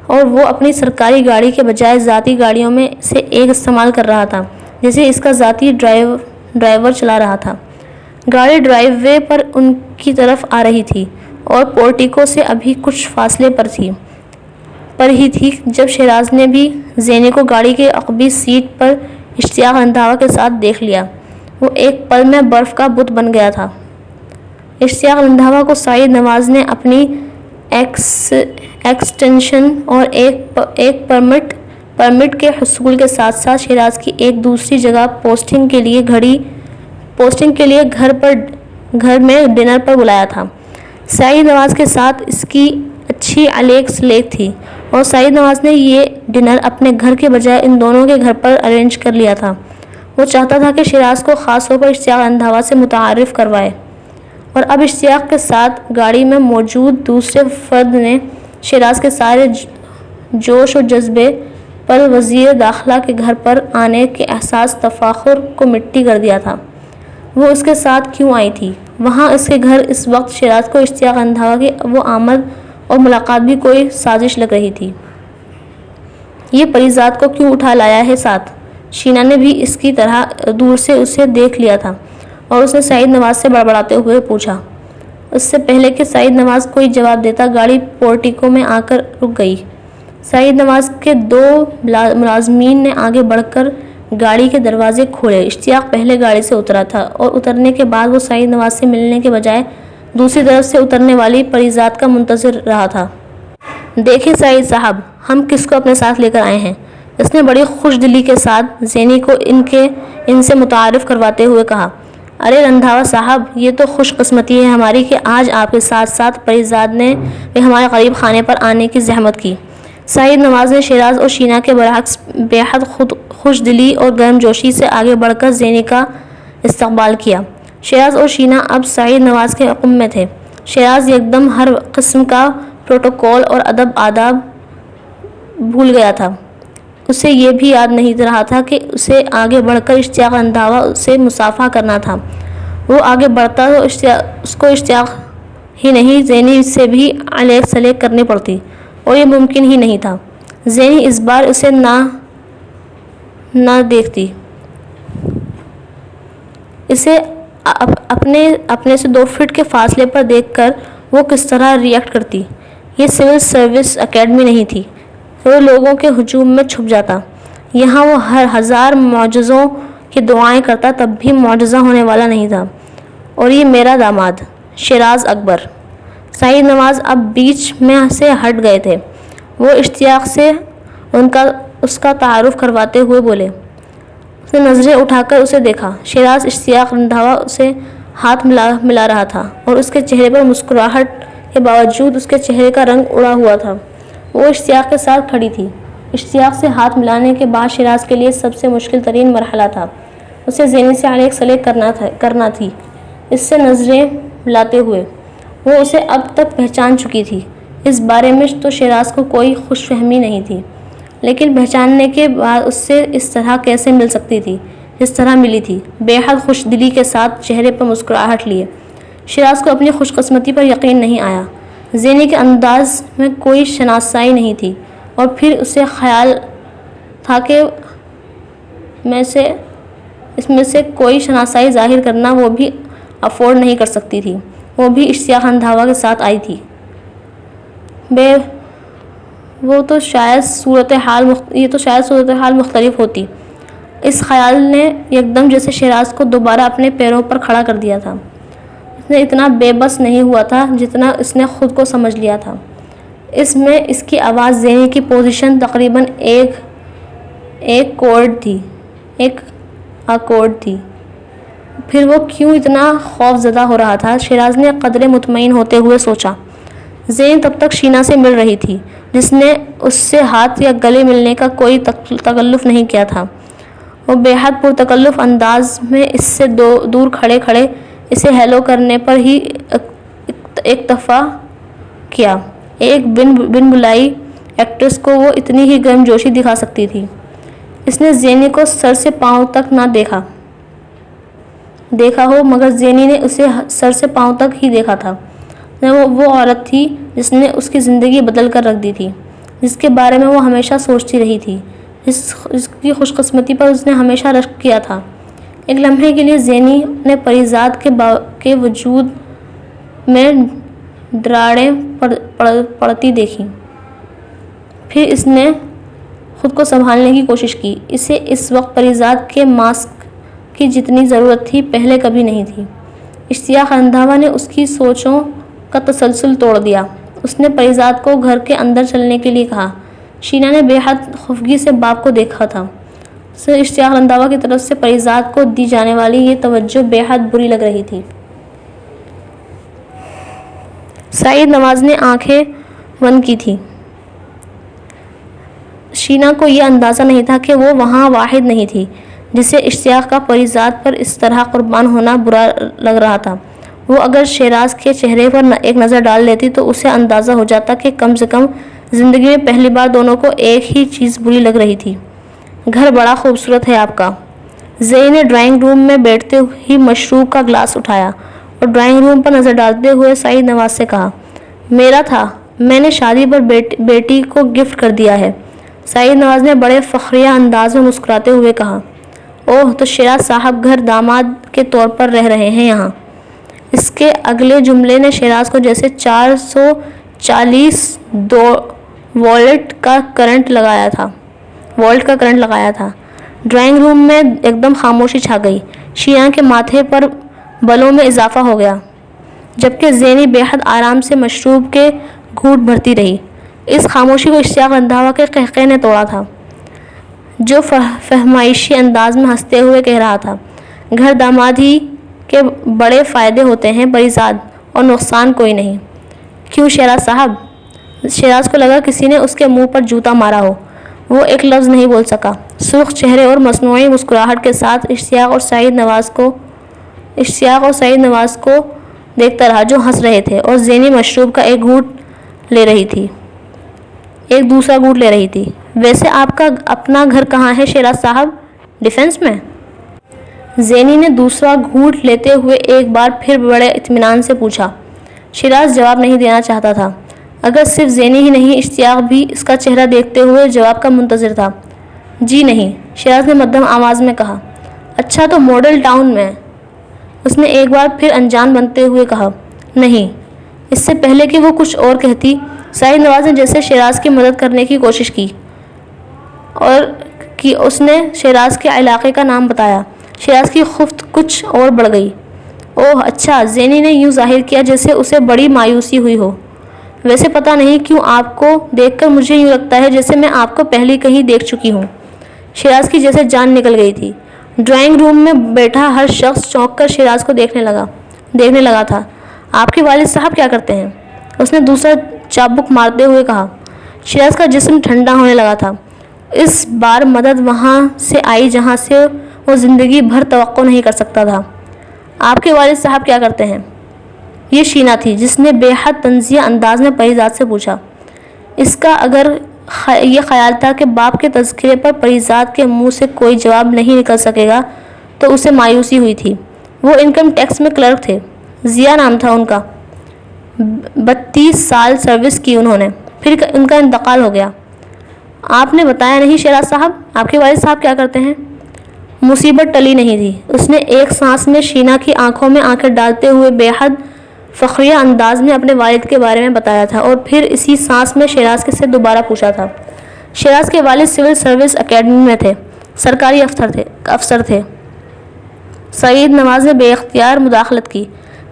اور وہ اپنی سرکاری گاڑی کے بجائے ذاتی گاڑیوں میں سے ایک استعمال کر رہا تھا جسے اس کا ذاتی ڈرائیور چلا رہا تھا۔ گاڑی ڈرائیو وے پر ان کی طرف آ رہی تھی اور پورٹیکو سے ابھی کچھ فاصلے پر ہی تھی جب شیراز نے بھی زینی کو گاڑی کے عقبی سیٹ پر اشتیاق رندھاوا کے ساتھ دیکھ لیا۔ وہ ایک پل میں برف کا بت بن گیا تھا۔ اشتیاق رندھاوا کو سعید نواز نے اپنی ایکسٹینشن اور ایک پرمٹ کے حصول کے ساتھ ساتھ شیراز کی ایک دوسری جگہ پوسٹنگ کے لیے گھر میں ڈنر پر بلایا تھا۔ سعید نواز کے ساتھ اس کی اچھی علیق سلیق تھی اور سعید نواز نے یہ ڈنر اپنے گھر کے بجائے ان دونوں کے گھر پر ارینج کر لیا تھا۔ وہ چاہتا تھا کہ شیراز کو خاص طور پر اشتیاق رندھاوا سے متعارف کروائے، اور اب اشتیاق کے ساتھ گاڑی میں موجود دوسرے فرد نے شیراز کے سارے جوش و جذبے پر وزیر داخلہ کے گھر پر آنے کے احساس تفاخر کو مٹی کر دیا تھا۔ وہ اس کے ساتھ کیوں آئی تھی وہاں اس کے گھر اس وقت؟ شیراز کو اشتیاق رندھاوا کی وہ آمد اور ملاقات بھی کوئی سازش لگ رہی تھی۔ یہ پریزاد کو کیوں اٹھا لایا ہے ساتھ؟ شینا نے بھی اس کی طرح دور سے اسے دیکھ لیا تھا اور اس نے سعید نواز سے بڑبڑاتے ہوئے پوچھا۔ اس سے پہلے کہ سعید نواز کوئی جواب دیتا گاڑی پورٹیکو میں آ کر رک گئی۔ سعید نواز کے 2 ملازمین نے آگے بڑھ کر گاڑی کے دروازے کھولے۔ اشتیاق پہلے گاڑی سے اترا تھا اور اترنے کے بعد وہ سعید نواز سے ملنے کے بجائے دوسری طرف سے اترنے والی پریزاد کا منتظر رہا تھا۔ دیکھیں سعید صاحب، ہم کس کو اپنے ساتھ لے کر آئے ہیں، اس نے بڑی خوش دلی کے ساتھ زینی کو ان سے متعارف کرواتے ہوئے کہا۔ ارے رندھاوا صاحب، یہ تو خوش قسمتی ہے ہماری کہ آج آپ کے ساتھ ساتھ پریزاد نے بھی ہمارے قریب خانے پر آنے کی زحمت کی۔ سعید نواز نے شیراز اور شینا کے برعکس بے حد خوش دلی اور گرم جوشی سے آگے بڑھ کر زینی کا استقبال کیا۔ شیراز اور شینا اب سعید نواز کے حکم میں تھے۔ شیراز یکدم ہر قسم کا پروٹوکول اور ادب آداب بھول گیا تھا۔ اسے یہ بھی یاد نہیں رہا تھا کہ اسے آگے بڑھ کر اشتیاق رندھاوا سے مصافحہ کرنا تھا۔ وہ آگے بڑھتا تو اس کو اشتیاق ہی نہیں، زینی سے بھی علیق سلیق کرنی پڑتی، اور یہ ممکن ہی نہیں تھا۔ زینی اس بار اسے نہ دیکھتی، اسے اپنے سے 2 فٹ کے فاصلے پر دیکھ کر وہ کس طرح ری ایکٹ کرتی۔ یہ سول سروس اکیڈمی نہیں تھی کہ وہ لوگوں کے ہجوم میں چھپ جاتا۔ یہاں وہ ہر 1000 معجزوں کی دعائیں کرتا تب بھی معجزہ ہونے والا نہیں تھا۔ اور یہ میرا داماد شیراز اکبر۔ سعید نواز اب بیچ میں سے ہٹ گئے تھے۔ وہ اشتیاق سے اس کا تعارف کرواتے ہوئے بولے۔ اس نے نظریں اٹھا کر اسے دیکھا۔ شیراز اشتیاق رندھاوا اسے ہاتھ ملا رہا تھا اور اس کے چہرے پر مسکراہٹ کے باوجود اس کے چہرے کا رنگ اڑا ہوا تھا۔ وہ اشتیاق کے ساتھ کھڑی تھی۔ اشتیاق سے ہاتھ ملانے کے بعد شیراز کے لیے سب سے مشکل ترین مرحلہ تھا۔ اسے زینی سے علیق سلیق کرنا تھی۔ اس سے نظریں ملاتے ہوئے وہ اسے اب تک پہچان چکی تھی۔ اس بارے میں تو شیراز کو کوئی خوش فہمی نہیں تھی، لیکن پہچاننے کے بعد اس سے اس طرح کیسے مل سکتی تھی جس طرح ملی تھی، بے حد خوش دلی کے ساتھ چہرے پر مسکراہٹ لیے۔ شیراز کو اپنی خوش قسمتی پر یقین نہیں آیا۔ زینی کے انداز میں کوئی شناسائی نہیں تھی، اور پھر اسے خیال تھا کہ اس میں سے کوئی شناسائی ظاہر کرنا وہ بھی افورڈ نہیں کر سکتی تھی۔ وہ بھی اشتیاق رندھاوا کے ساتھ آئی تھی۔ یہ تو شاید صورتحال مختلف ہوتی۔ اس خیال نے یکدم جیسے شیراز کو دوبارہ اپنے پیروں پر کھڑا کر دیا تھا۔ اس نے اتنا بے بس نہیں ہوا تھا جتنا اس نے خود کو سمجھ لیا تھا۔ اس میں اس کی آواز، زینی کی پوزیشن تقریباً ایک اکورڈ تھی۔ پھر وہ کیوں اتنا خوف زدہ ہو رہا تھا؟ شیراز نے قدرے مطمئن ہوتے ہوئے سوچا۔ زینی تب تک شینا سے مل رہی تھی، جس نے اس سے ہاتھ یا گلے ملنے کا کوئی تکلف نہیں کیا تھا۔ وہ بے حد پرتکلف انداز میں اس سے دور کھڑے اسے ہیلو کرنے پر ہی اکتفا کیا۔ ایک بن بلائی ایکٹریس کو وہ اتنی ہی گرم جوشی دکھا سکتی تھی۔ اس نے زینی کو سر سے پاؤں تک نہ دیکھا ہو، مگر زینی نے اسے سر سے پاؤں تک ہی دیکھا تھا۔ وہ عورت تھی جس نے اس کی زندگی بدل کر رکھ دی تھی، جس کے بارے میں وہ ہمیشہ سوچتی رہی تھی، جس کی خوش قسمتی پر اس نے ہمیشہ رشک کیا تھا۔ ایک لمحے کے لیے زینی نے پریزاد کے وجود میں دراڑیں پڑتی دیکھی۔ پھر اس نے خود کو سنبھالنے کی کوشش کی۔ اسے اس وقت پریزاد کے ماسک کی جتنی ضرورت تھی پہلے کبھی نہیں تھی۔ اشتیاق رندھاوا نے اس کی سوچوں کا تسلسل توڑ دیا۔ اس نے پریزاد کو گھر کے اندر چلنے کے لیے کہا۔ شینا نے بے حد خفگی سے باپ کو دیکھا تھا۔ اسے اشتیاق رندھاوا کی طرف سے پریزاد کو دی جانے والی یہ توجہ بے حد بری لگ رہی تھی۔ سعید نواز نے آنکھیں بند کی تھیں۔ شینا کو یہ اندازہ نہیں تھا کہ وہ وہاں واحد نہیں تھی جسے اشتیاق کا پریزاد پر اس طرح قربان ہونا برا لگ رہا تھا۔ وہ اگر شیراز کے چہرے پر ایک نظر ڈال لیتی تو اسے اندازہ ہو جاتا کہ کم سے کم زندگی میں پہلی بار دونوں کو ایک ہی چیز بری لگ رہی تھی۔ گھر بڑا خوبصورت ہے آپ کا۔ زینی نے ڈرائنگ روم میں بیٹھتے ہی مشروب کا گلاس اٹھایا اور ڈرائنگ روم پر نظر ڈالتے ہوئے سعید نواز سے کہا، میرا تھا، میں نے شادی پر بیٹی کو گفٹ کر دیا ہے۔ سعید نواز نے بڑے فخریہ انداز میں مسکراتے ہوئے کہا، اوہ، تو شیراز صاحب گھر داماد کے طور پر رہ رہے ہیں یہاں۔ اس کے اگلے جملے نے شیراز کو جیسے 440 وولٹ کا کرنٹ لگایا تھا۔ ڈرائنگ روم میں ایک دم خاموشی چھا گئی۔ شینا کے ماتھے پر بالوں میں اضافہ ہو گیا، جبکہ زینی بے حد آرام سے مشروب کے گھونٹ بھرتی رہی۔ اس خاموشی کو اشتیاق رندھاوا کے قہقہے نے توڑا تھا، جو فہمائشی انداز میں ہنستے ہوئے کہہ رہا تھا، گھر داماد ہی کے بڑے فائدے ہوتے ہیں پریزاد، اور نقصان کوئی نہیں۔ کیوں شیراز صاحب؟ شیراز کو لگا کسی نے اس کے منہ پر جوتا مارا ہو۔ وہ ایک لفظ نہیں بول سکا۔ سرخ چہرے اور مصنوعی مسکراہٹ کے ساتھ اشتیاق اور سعید نواز کو دیکھتا رہا، جو ہنس رہے تھے، اور زینی مشروب کا ایک دوسرا گھونٹ لے رہی تھی۔ ویسے آپ کا اپنا گھر کہاں ہے شیراز صاحب؟ ڈیفینس میں؟ زینی نے دوسرا گھونٹ لیتے ہوئے ایک بار پھر بڑے اطمینان سے پوچھا۔ شیراز جواب نہیں دینا چاہتا تھا۔ اگر صرف زینی ہی نہیں، اشتیاق بھی اس کا چہرہ دیکھتے ہوئے جواب کا منتظر تھا۔ جی نہیں، شیراز نے مدھم آواز میں کہا۔ اچھا تو ماڈل ٹاؤن میں؟ اس نے ایک بار پھر انجان بنتے ہوئے کہا۔ نہیں۔ اس سے پہلے کہ وہ کچھ اور کہتی، سعید نواز نے جیسے شیراز کی مدد کرنے کی کوشش کی اور اس نے شیراز کے علاقے کا نام بتایا۔ شیراز کی خفت کچھ اور بڑھ گئی۔ اوہ اچھا، زینی نے یوں ظاہر کیا جیسے اسے بڑی مایوسی ہوئی ہو۔ ویسے پتہ نہیں کیوں آپ کو دیکھ کر مجھے یوں لگتا ہے جیسے میں آپ کو پہلے کہیں دیکھ چکی ہوں۔ شیراز کی جیسے جان نکل گئی تھی۔ ڈرائنگ روم میں بیٹھا ہر شخص چونک کر شیراز کو دیکھنے لگا تھا۔ آپ کے والد صاحب کیا کرتے ہیں؟ اس نے دوسرا چابک مارتے ہوئے کہا۔ شیراز کا جسم ٹھنڈا ہونے لگا تھا۔ اس بار مدد وہاں سے آئی جہاں سے وہ زندگی بھر توقع نہیں کر سکتا تھا۔ آپ کے والد صاحب کیا کرتے ہیں؟ یہ شینا تھی جس نے بے حد طنزیہ انداز میں پریزاد سے پوچھا۔ اس کا اگر یہ خیال تھا کہ باپ کے تذکرے پر پریزاد کے منہ سے کوئی جواب نہیں نکل سکے گا تو اسے مایوسی ہوئی تھی۔ وہ انکم ٹیکس میں کلرک تھے۔ ضیاء نام تھا ان کا۔ 32 سال سروس کی انہوں نے، پھر ان کا انتقال ہو گیا۔ آپ نے بتایا نہیں شیراز صاحب، آپ کے والد صاحب کیا کرتے ہیں؟ مصیبت ٹلی نہیں تھی۔ اس نے ایک سانس میں شینا کی آنکھوں میں آنکھیں ڈالتے ہوئے بے حد فخریہ انداز میں اپنے والد کے بارے میں بتایا تھا، اور پھر اسی سانس میں شیراز سے دوبارہ پوچھا تھا۔ شیراز کے والد سول سروس اکیڈمی میں تھے، سرکاری افسر تھے۔ سعید نواز نے بے اختیار مداخلت کی۔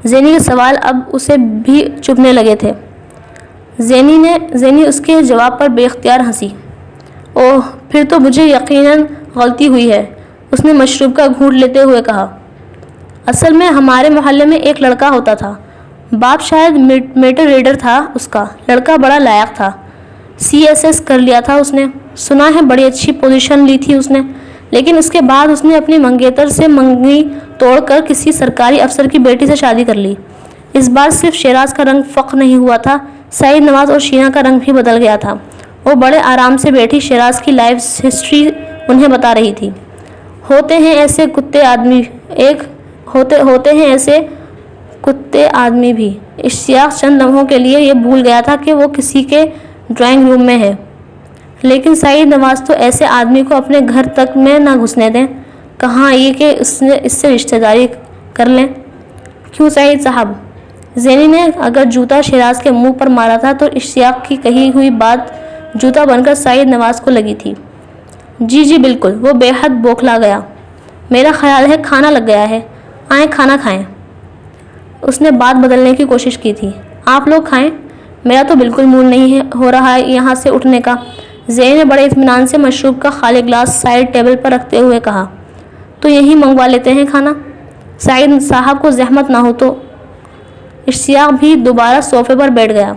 زینی کے سوال اب اسے بھی چبھنے لگے تھے۔ زینی اس کے جواب پر بے اختیار ہنسی۔ اوہ، پھر تو مجھے یقیناً غلطی ہوئی ہے، اس نے مشروب کا گھونٹ لیتے ہوئے کہا۔ اصل میں ہمارے محلے میں ایک لڑکا ہوتا تھا، باپ شاید میٹر ریڈر تھا اس کا۔ لڑکا بڑا لائق تھا، CSS کر لیا تھا اس نے، سنا ہے بڑی اچھی پوزیشن لی تھی اس نے، لیکن اس کے بعد اس نے اپنی منگیتر سے منگنی توڑ کر کسی سرکاری افسر کی بیٹی سے شادی کر لی۔ اس بار صرف شیراز کا رنگ فق نہیں ہوا تھا، سعید نواز اور شینا کا رنگ بھی بدل گیا تھا۔ وہ بڑے آرام سے بیٹھی شیراز کی لائف ہسٹری انہیں بتا رہی تھی۔ ہوتے ہیں ایسے کتے آدمی بھی۔ اشتیاق چند لمحوں کے لیے یہ بھول گیا تھا کہ وہ کسی کے ڈرائنگ روم میں ہے، لیکن سعید نواز تو ایسے آدمی کو اپنے گھر تک میں نہ گھسنے دیں، کہاں یہ کہ اس سے رشتہ داری کر لیں۔ کیوں سعید صاحب؟ زینی نے اگر جوتا شیراز کے منہ پر مارا تھا تو اشتیاق کی کہی ہوئی بات جوتا بن کر سعید نواز کو لگی تھی۔ جی بالکل، وہ بے حد بوکھلا گیا۔ میرا خیال ہے کھانا لگ گیا ہے، آئیں کھانا کھائیں۔ اس نے بات بدلنے کی کوشش کی تھی۔ آپ لوگ کھائیں، میرا تو بالکل موڈ نہیں ہو رہا ہے یہاں سے اٹھنے کا۔ زینی نے بڑے اطمینان سے مشروب کا خالی گلاس سائڈ ٹیبل پر رکھتے ہوئے کہا۔ تو یہیں منگوا لیتے ہیں کھانا، سعید صاحب کو زحمت نہ ہو تو۔ اشتیاق بھی دوبارہ صوفے پر بیٹھ گیا۔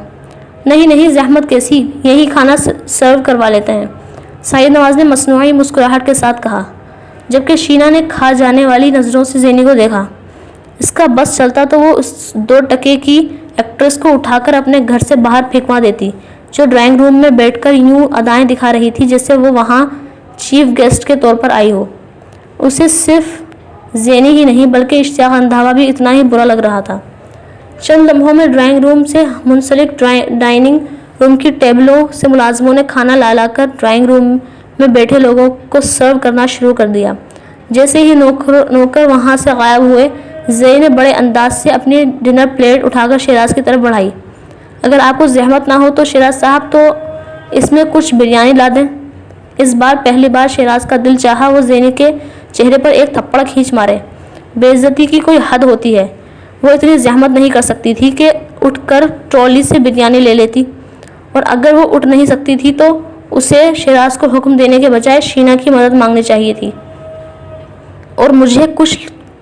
نہیں زحمت کیسی، یہی کھانا سرو کروا لیتے ہیں، سعید نواز نے مصنوعی مسکراہٹ کے ساتھ کہا، جبکہ شینا نے کھا جانے والی نظروں سے زینی کو دیکھا۔ اس کا بس چلتا تو وہ اس 2 ٹکے کی ایکٹریس کو اٹھا کر اپنے گھر سے باہر پھینکوا دیتی، جو ڈرائنگ روم میں بیٹھ کر یوں ادائیں دکھا رہی تھی جیسے وہ وہاں چیف گیسٹ کے طور پر آئی ہو۔ اسے صرف زینی ہی نہیں بلکہ اشتیاق اندھاوا بھی اتنا ہی برا لگ رہا تھا۔ چند لمحوں میں ڈرائنگ روم سے منسلک ڈائننگ روم کی ٹیبلوں سے ملازموں نے کھانا لا کر ڈرائنگ روم میں بیٹھے لوگوں کو سرو کرنا شروع کر دیا۔ جیسے ہی نوکر وہاں سے غائب ہوئے، زینی نے بڑے انداز سے اپنی ڈنر پلیٹ اٹھا کر شیراز کی طرف بڑھائی۔ اگر آپ کو زحمت نہ ہو تو شیراز صاحب، تو اس میں کچھ بریانی لا دیں۔ اس بار پہلی بار شیراز کا دل چاہا وہ زینی کے چہرے پر ایک تھپڑ کھینچ مارے۔ بے عزتی کی کوئی حد ہوتی ہے، وہ اتنی زحمت نہیں کر سکتی تھی کہ اٹھ کر ٹرالی سے بریانی لے لیتی، اور اگر وہ اٹھ نہیں سکتی تھی تو اسے شیراز کو حکم دینے کے بجائے شینا کی مدد مانگنی چاہیے تھی۔ اور مجھے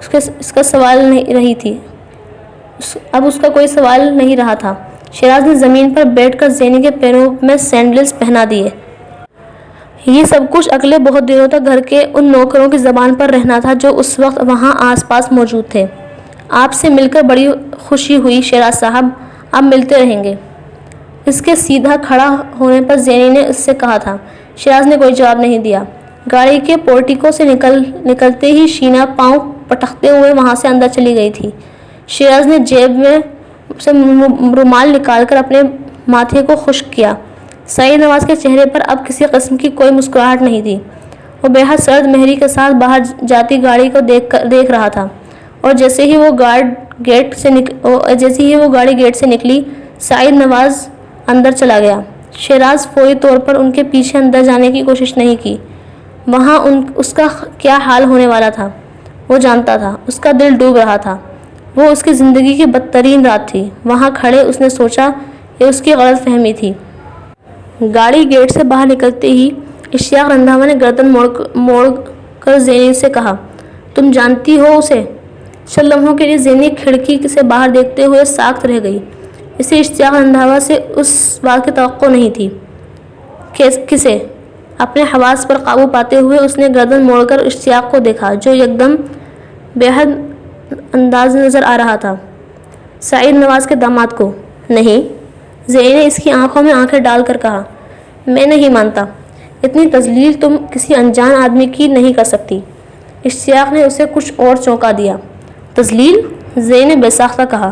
اس کا سوال نہیں رہی تھی، اب اس کا کوئی سوال نہیں رہا تھا۔ شیراز نے زمین پر بیٹھ کر زینی کے پیروں میں سینڈلز پہنا دیے۔ یہ سب کچھ اگلے بہت دنوں تک گھر کے ان نوکروں کی زبان پر رہنا تھا جو اس وقت وہاں آس پاس موجود تھے۔ آپ سے مل کر بڑی خوشی ہوئی شیراز صاحب، آپ ملتے رہیں گے۔ اس کے سیدھا کھڑا ہونے پر زینی نے اس سے کہا تھا۔ شیراز نے کوئی جواب نہیں دیا۔ گاڑی کے پورٹیکو سے نکلتے ہی شینا پاؤں پٹکتے ہوئے وہاں سے اندر چلی گئی تھی۔ شیراز نے جیب میں سے رومال نکال کر اپنے ماتھے کو خشک کیا۔ سعید نواز کے چہرے پر اب کسی قسم کی کوئی مسکراہٹ نہیں تھی۔ وہ بے حد سرد مہری کے ساتھ باہر جاتی گاڑی کو دیکھ رہا تھا، اور جیسے ہی وہ گاڑی گیٹ سے نکلی، سعید نواز اندر چلا گیا۔ شیراز فوری طور پر ان کے پیچھے اندر جانے کی کوشش نہیں کی۔ وہاں اس کا کیا حال ہونے والا تھا وہ جانتا تھا۔ اس کا دل ڈوب رہا تھا۔ وہ اس کی زندگی کی بدترین رات تھی۔ وہاں کھڑے اس نے سوچا کہ اس کی غلط فہمی تھی۔ گاڑی گیٹ سے باہر نکلتے ہی اشتیاق رنداوا نے گردن موڑ کر زینی سے کہا، تم جانتی ہو اسے؟ چند لمحوں کے لیے زینی کھڑکی سے باہر دیکھتے ہوئے ساکت رہ گئی۔ اسے اشتیاق رنداوا سے اس بات کی توقع نہیں تھی۔ کسے؟ اپنے حواس پر قابو پاتے ہوئے اس نے گردن موڑ کر اشتیاق کو دیکھا جو یکدم بے حد انداز نظر آ رہا تھا۔ سعید نواز کے داماد کو؟ نہیں، زینی نے اس کی آنکھوں میں آنکھیں ڈال کر کہا، میں نہیں مانتا، اتنی تذلیل تم کسی انجان آدمی کی نہیں کر سکتی۔ اشتیاق نے اسے کچھ اور چونکا دیا۔ تذلیل؟ زینی نے بے ساختہ کہا۔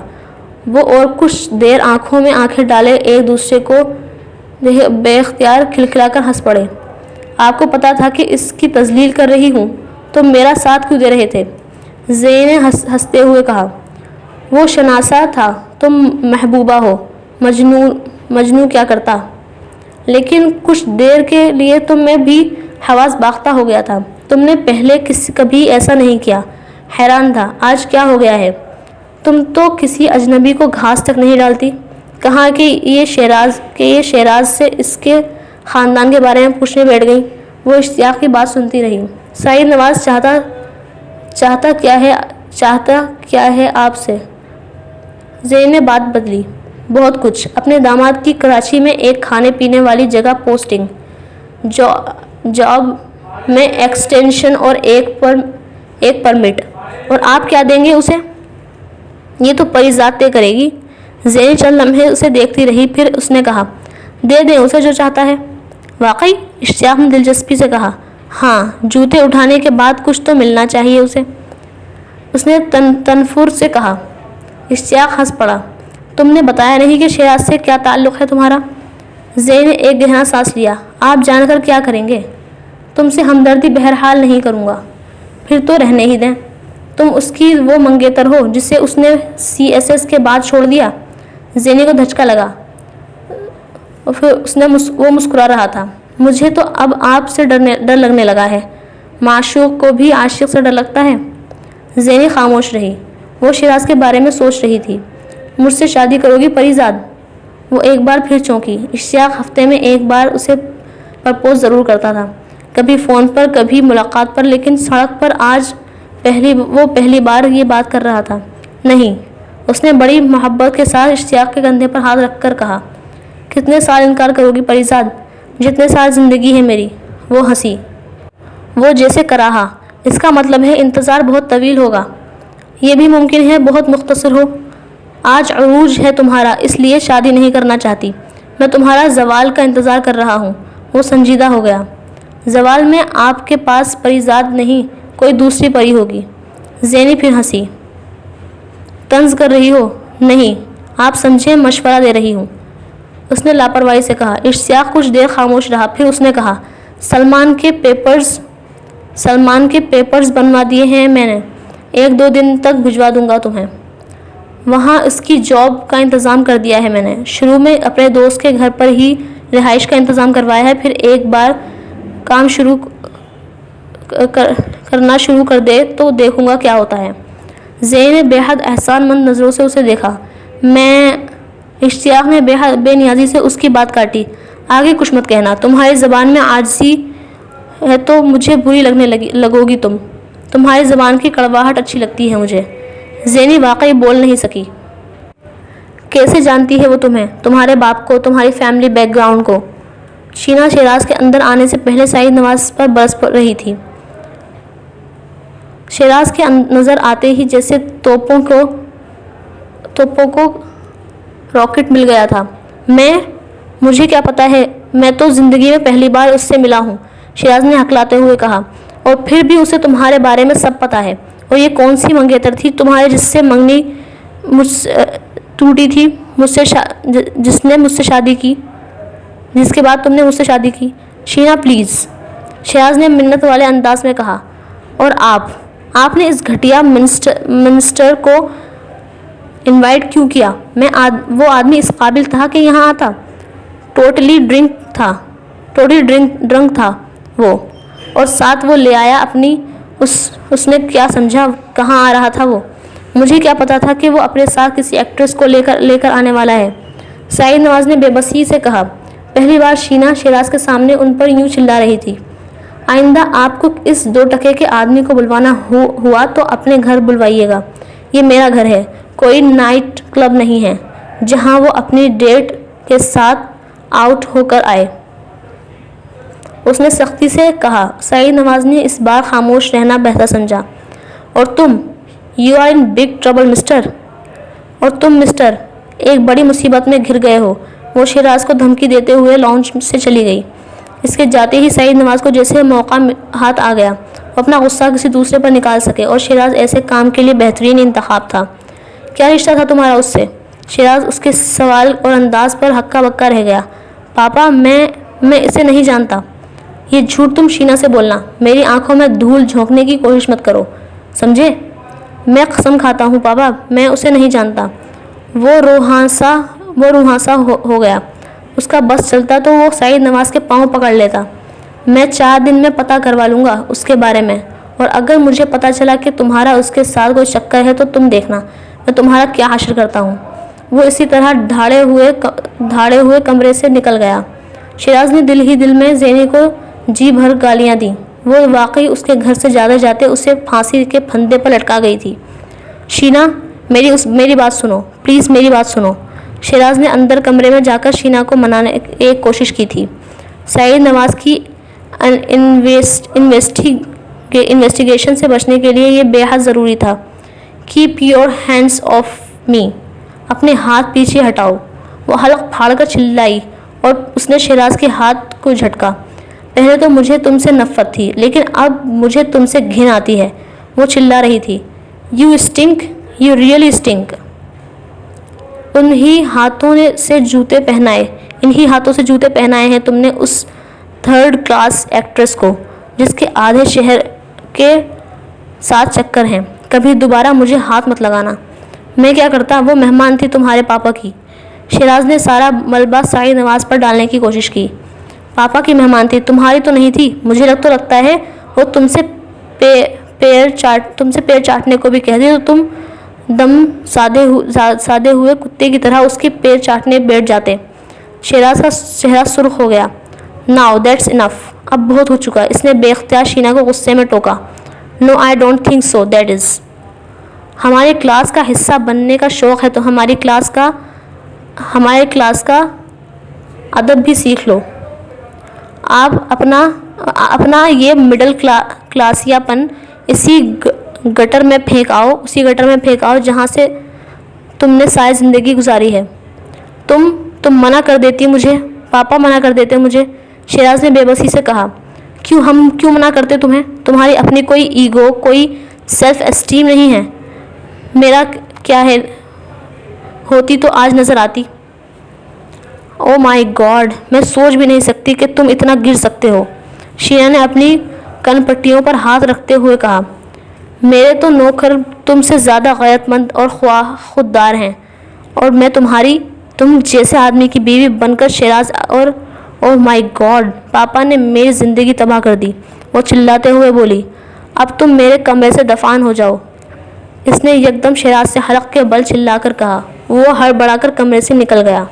وہ اور کچھ دیر آنکھوں میں آنکھیں ڈالے ایک دوسرے کو بے اختیار کھلکھلا کر ہنس پڑے۔ آپ کو پتا تھا کہ اس کی تذلیل کر رہی ہوں، تم میرا ساتھ کیوں دے رہے تھے؟ زینی نے ہنستے ہوئے کہا، وہ شناسا تھا تم محبوبہ ہو، مجنوں کیا کرتا؟ لیکن کچھ دیر کے لیے تم میں بھی حواس باختہ ہو گیا تھا۔ تم نے پہلے کبھی ایسا نہیں کیا۔ حیران تھا، آج کیا ہو گیا ہے؟ تم تو کسی اجنبی کو گھاس تک نہیں ڈالتی۔ کہا کہ یہ شیراز سے اس کے خاندان کے بارے میں پوچھنے بیٹھ گئی۔ وہ اشتیاق کی بات سنتی رہی۔ سعید نواز چاہتا کیا ہے آپ سے؟ زینی نے بات بدلی۔ بہت کچھ۔ اپنے داماد کی کراچی میں ایک کھانے پینے والی جگہ پوسٹنگ، جاب میں ایکسٹینشن اور ایک پرمٹ۔ اور آپ کیا دیں گے اسے؟ یہ تو پری ذات طے کرے گی۔ زینی چند لمحے اسے دیکھتی رہی، پھر اس نے کہا، دے دیں اسے جو چاہتا ہے۔ واقعی؟ اشتیاق نے دلچسپی سے کہا۔ ہاں، جوتے اٹھانے کے بعد کچھ تو ملنا چاہیے اسے، اس نے تنفر سے کہا۔ اشتیاق ہنس پڑا۔ تم نے بتایا نہیں کہ شیراز سے کیا تعلق ہے تمہارا؟ زینی نے ایک گہرا سانس لیا۔ آپ جان کر کیا کریں گے؟ تم سے ہمدردی بہرحال نہیں کروں گا۔ پھر تو رہنے ہی دیں۔ تم اس کی وہ منگیتر ہو جسے اس نے CSS کے بعد چھوڑ دیا۔ زینی کو دھچکا لگا، پھر وہ مسکرا رہا تھا۔ مجھے تو اب آپ سے ڈر لگنے لگا ہے۔ معشوق کو بھی عاشق سے ڈر لگتا ہے۔ زینی خاموش رہی۔ وہ شیراز کے بارے میں سوچ رہی تھی۔ مجھ سے شادی کرو گی پری زاد؟ وہ ایک بار پھر چونکی۔ اشتیاق ہفتے میں ایک بار اسے پرپوز ضرور کرتا تھا، کبھی فون پر کبھی ملاقات پر، لیکن سڑک پر آج وہ پہلی بار یہ بات کر رہا تھا۔ نہیں، اس نے بڑی محبت کے ساتھ اشتیاق کے کندھے پر ہاتھ رکھ کر کہا۔ کتنے سال انکار کرو گی پری زاد؟ جتنے سال زندگی ہے میری۔ وہ ہنسی۔ وہ جیسے کراہا، اس کا مطلب ہے انتظار بہت طویل ہوگا۔ یہ بھی ممکن ہے بہت مختصر ہو۔ آج عروج ہے تمہارا، اس لیے شادی نہیں کرنا چاہتی۔ میں تمہارا زوال کا انتظار کر رہا ہوں۔ وہ سنجیدہ ہو گیا۔ زوال میں آپ کے پاس پری زاد نہیں، کوئی دوسری پری ہوگی۔ زینی پھر ہنسی۔ طنز کر رہی ہو؟ نہیں، آپ سمجھیں، مشورہ دے رہی ہوں، اس نے لاپرواہی سے کہا۔ اشتیاق کچھ دیر خاموش رہا، پھر اس نے کہا، سلمان کے پیپرز بنوا دیے ہیں میں نے، 1-2 دن تک بھجوا دوں گا تمہیں۔ وہاں اس کی جاب کا انتظام کر دیا ہے میں نے۔ شروع میں اپنے دوست کے گھر پر ہی رہائش کا انتظام کروایا ہے، پھر ایک بار کام کرنا شروع کر دے تو دیکھوں گا کیا ہوتا ہے۔ زینی نے بے حد احسان مند نظروں سے اسے دیکھا۔ اشتیاق نے بے نیازی سے اس کی بات کاٹی۔ آگے کچھ مت کہنا، تمہاری زبان میں عاجزی ہے تو مجھے بری لگنے لگو گی۔ تمہاری زبان کی کڑواہٹ اچھی لگتی ہے مجھے۔ زینی واقعی بول نہیں سکی۔ کیسے جانتی ہے وہ تمہیں، تمہارے باپ کو، تمہاری فیملی بیک گراؤنڈ کو؟ شینا شیراز کے اندر آنے سے پہلے سعید نواز پر برس رہی تھی۔ شیراز کے نظر آتے ہی جیسے توپوں کو راکٹ مل گیا تھا۔ مجھے کیا پتا ہے، میں تو زندگی میں پہلی بار اس سے ملا ہوں، شیراز نے ہکلاتے ہوئے کہا۔ اور پھر بھی اسے تمہارے بارے میں سب پتا ہے۔ اور یہ کون سی منگیتر تھی تمہارے جس سے منگنی ٹوٹی تھی، جس نے مجھ سے شادی کی، جس کے بعد تم نے مجھ سے شادی کی؟ شینا پلیز، شیراز نے منت والے انداز میں کہا۔ اور آپ نے اس گھٹیا منسٹر کو انوائٹ کیوں کیا؟ وہ آدمی اس قابل تھا کہ یہاں آتا؟ ٹوٹلی ڈرنک تھا وہ، اور ساتھ وہ لے آیا اپنی اس نے کیا سمجھا کہاں آ رہا تھا وہ؟ مجھے کیا پتا تھا کہ وہ اپنے ساتھ کسی ایکٹریس کو لے کر آنے والا ہے؟ سعید نواز نے بے بسی سے کہا۔ پہلی بار شینا شیراز کے سامنے ان پر یوں چلا رہی تھی۔ آئندہ آپ کو اس 2 ٹکے کے آدمی کو بلوانا ہوا تو اپنے گھر بلوائیے گا، یہ میرا گھر ہے، کوئی نائٹ کلب نہیں ہے جہاں وہ اپنی ڈیٹ کے ساتھ آؤٹ ہو کر آئے، اس نے سختی سے کہا۔ سعید نواز نے اس بار خاموش رہنا بہتر سمجھا۔ اور تم، you are in big trouble mister, اور تم مسٹر ایک بڑی مصیبت میں گھر گئے ہو۔ وہ شیراز کو دھمکی دیتے ہوئے لاؤنج سے چلی گئی۔ اس کے جاتے ہی سعید نواز کو جیسے موقع ہاتھ آ گیا، وہ اپنا غصہ کسی دوسرے پر نکال سکے، اور شیراز ایسے کام کے لیے بہترین انتخاب تھا۔ کیا رشتہ تھا تمہارا اس سے؟ شیراز اس کے سوال اور انداز پر ہکا بکا رہ گیا۔ پاپا، میں اسے نہیں جانتا۔ یہ جھوٹ تم شینا سے بولنا، میری آنکھوں میں دھول جھونکنے کی کوشش مت کرو، سمجھے؟ میں قسم کھاتا ہوں پاپا، میں اسے نہیں جانتا۔ وہ روحانسا ہو گیا۔ اس کا بس چلتا تو وہ سعید نواز کے پاؤں پکڑ لیتا۔ میں 4 دن میں پتہ کروا لوں گا اس کے بارے میں، اور اگر مجھے پتہ چلا کہ تمہارا اس کے ساتھ کوئی چکر ہے تو تم دیکھنا میں تمہارا کیا حشر کرتا ہوں۔ وہ اسی طرح دھاڑے ہوئے کمرے سے نکل گیا۔ شیراز نے دل ہی دل میں زینی کو جی بھر گالیاں دیں۔ وہ واقعی اس کے گھر سے جاتے اسے پھانسی کے پھندے پر لٹکا گئی تھی۔ شینا، میری بات سنو پلیز، میری بات سنو۔ شیراز نے اندر کمرے میں جا کر شینا کو منانے کی ایک کوشش کی تھی۔ سعید نواز کی انویسٹیگیشن سے بچنے کے لیے یہ بے حد ضروری تھا۔ Keep your hands of me, اپنے ہاتھ پیچھے ہٹاؤ۔ وہ حلق پھاڑ کر چلائی اور اس نے شیراز کے ہاتھ کو جھٹکا۔ پہلے تو مجھے تم سے نفرت تھی، لیکن اب مجھے تم سے گھن آتی ہے، وہ چلا رہی تھی۔ You stink, you really stink. انہی ہاتھوں سے جوتے پہنائے ہیں تم نے اس 3rd کلاس ایکٹریس کو، جس کے آدھے شہر کے ساتھ چکر ہیں۔ کبھی دوبارہ مجھے ہاتھ مت لگانا۔ میں کیا کرتا، وہ مہمان تھی تمہارے پاپا کی۔ شیراز نے سارا ملبہ سعید نواز پر ڈالنے کی کوشش کی۔ پاپا کی مہمان تھی، تمہاری تو نہیں تھی۔ مجھے تو لگتا ہے وہ تم سے پیر چاٹنے کو بھی کہتی تو تم دم سادے ہوئے کتے کی طرح اس کے پیر چاٹنے بیٹھ جاتے۔ شیراز کا چہرہ سرخ ہو گیا۔ ناؤ دیٹس انف، اب بہت ہو چکا، اس نے بے اختیار شینا کو غصے میں ٹوکا۔ No I don't think so, that is. ہماری کلاس کا حصہ بننے کا شوق ہے تو ہمارے کلاس کا ادب بھی سیکھ لو۔ آپ اپنا یہ مڈل کلاسیا پن اسی گٹر میں پھینک آؤ جہاں سے تم نے ساری زندگی گزاری ہے۔ تم منع کر دیتی مجھے، پاپا منع کر دیتے مجھے، شیراز نے بے بسی سے کہا۔ ہم کیوں منع کرتے تمہیں؟ تمہاری اپنی کوئی ایگو، کوئی سیلف اسٹیم نہیں ہے؟ میرا کیا ہے، ہوتی تو آج نظر آتی۔ او مائی گاڈ، میں سوچ بھی نہیں سکتی کہ تم اتنا گر سکتے ہو، شینا نے اپنی کن پٹیوں پر ہاتھ رکھتے ہوئے کہا۔ میرے تو نوکر تم سے زیادہ غیرت مند اور خوددار ہیں، اور میں تم جیسے آدمی کی بیوی بن کر شیراز اور او مائی گاڈ، پاپا نے میری زندگی تباہ کر دی، وہ چلاتے ہوئے بولی۔ اب تم میرے کمرے سے دفان ہو جاؤ، اس نے یکدم شیراز سے حلق کے بل چلا کر کہا۔ وہ ہڑبڑا کر کمرے سے نکل گیا۔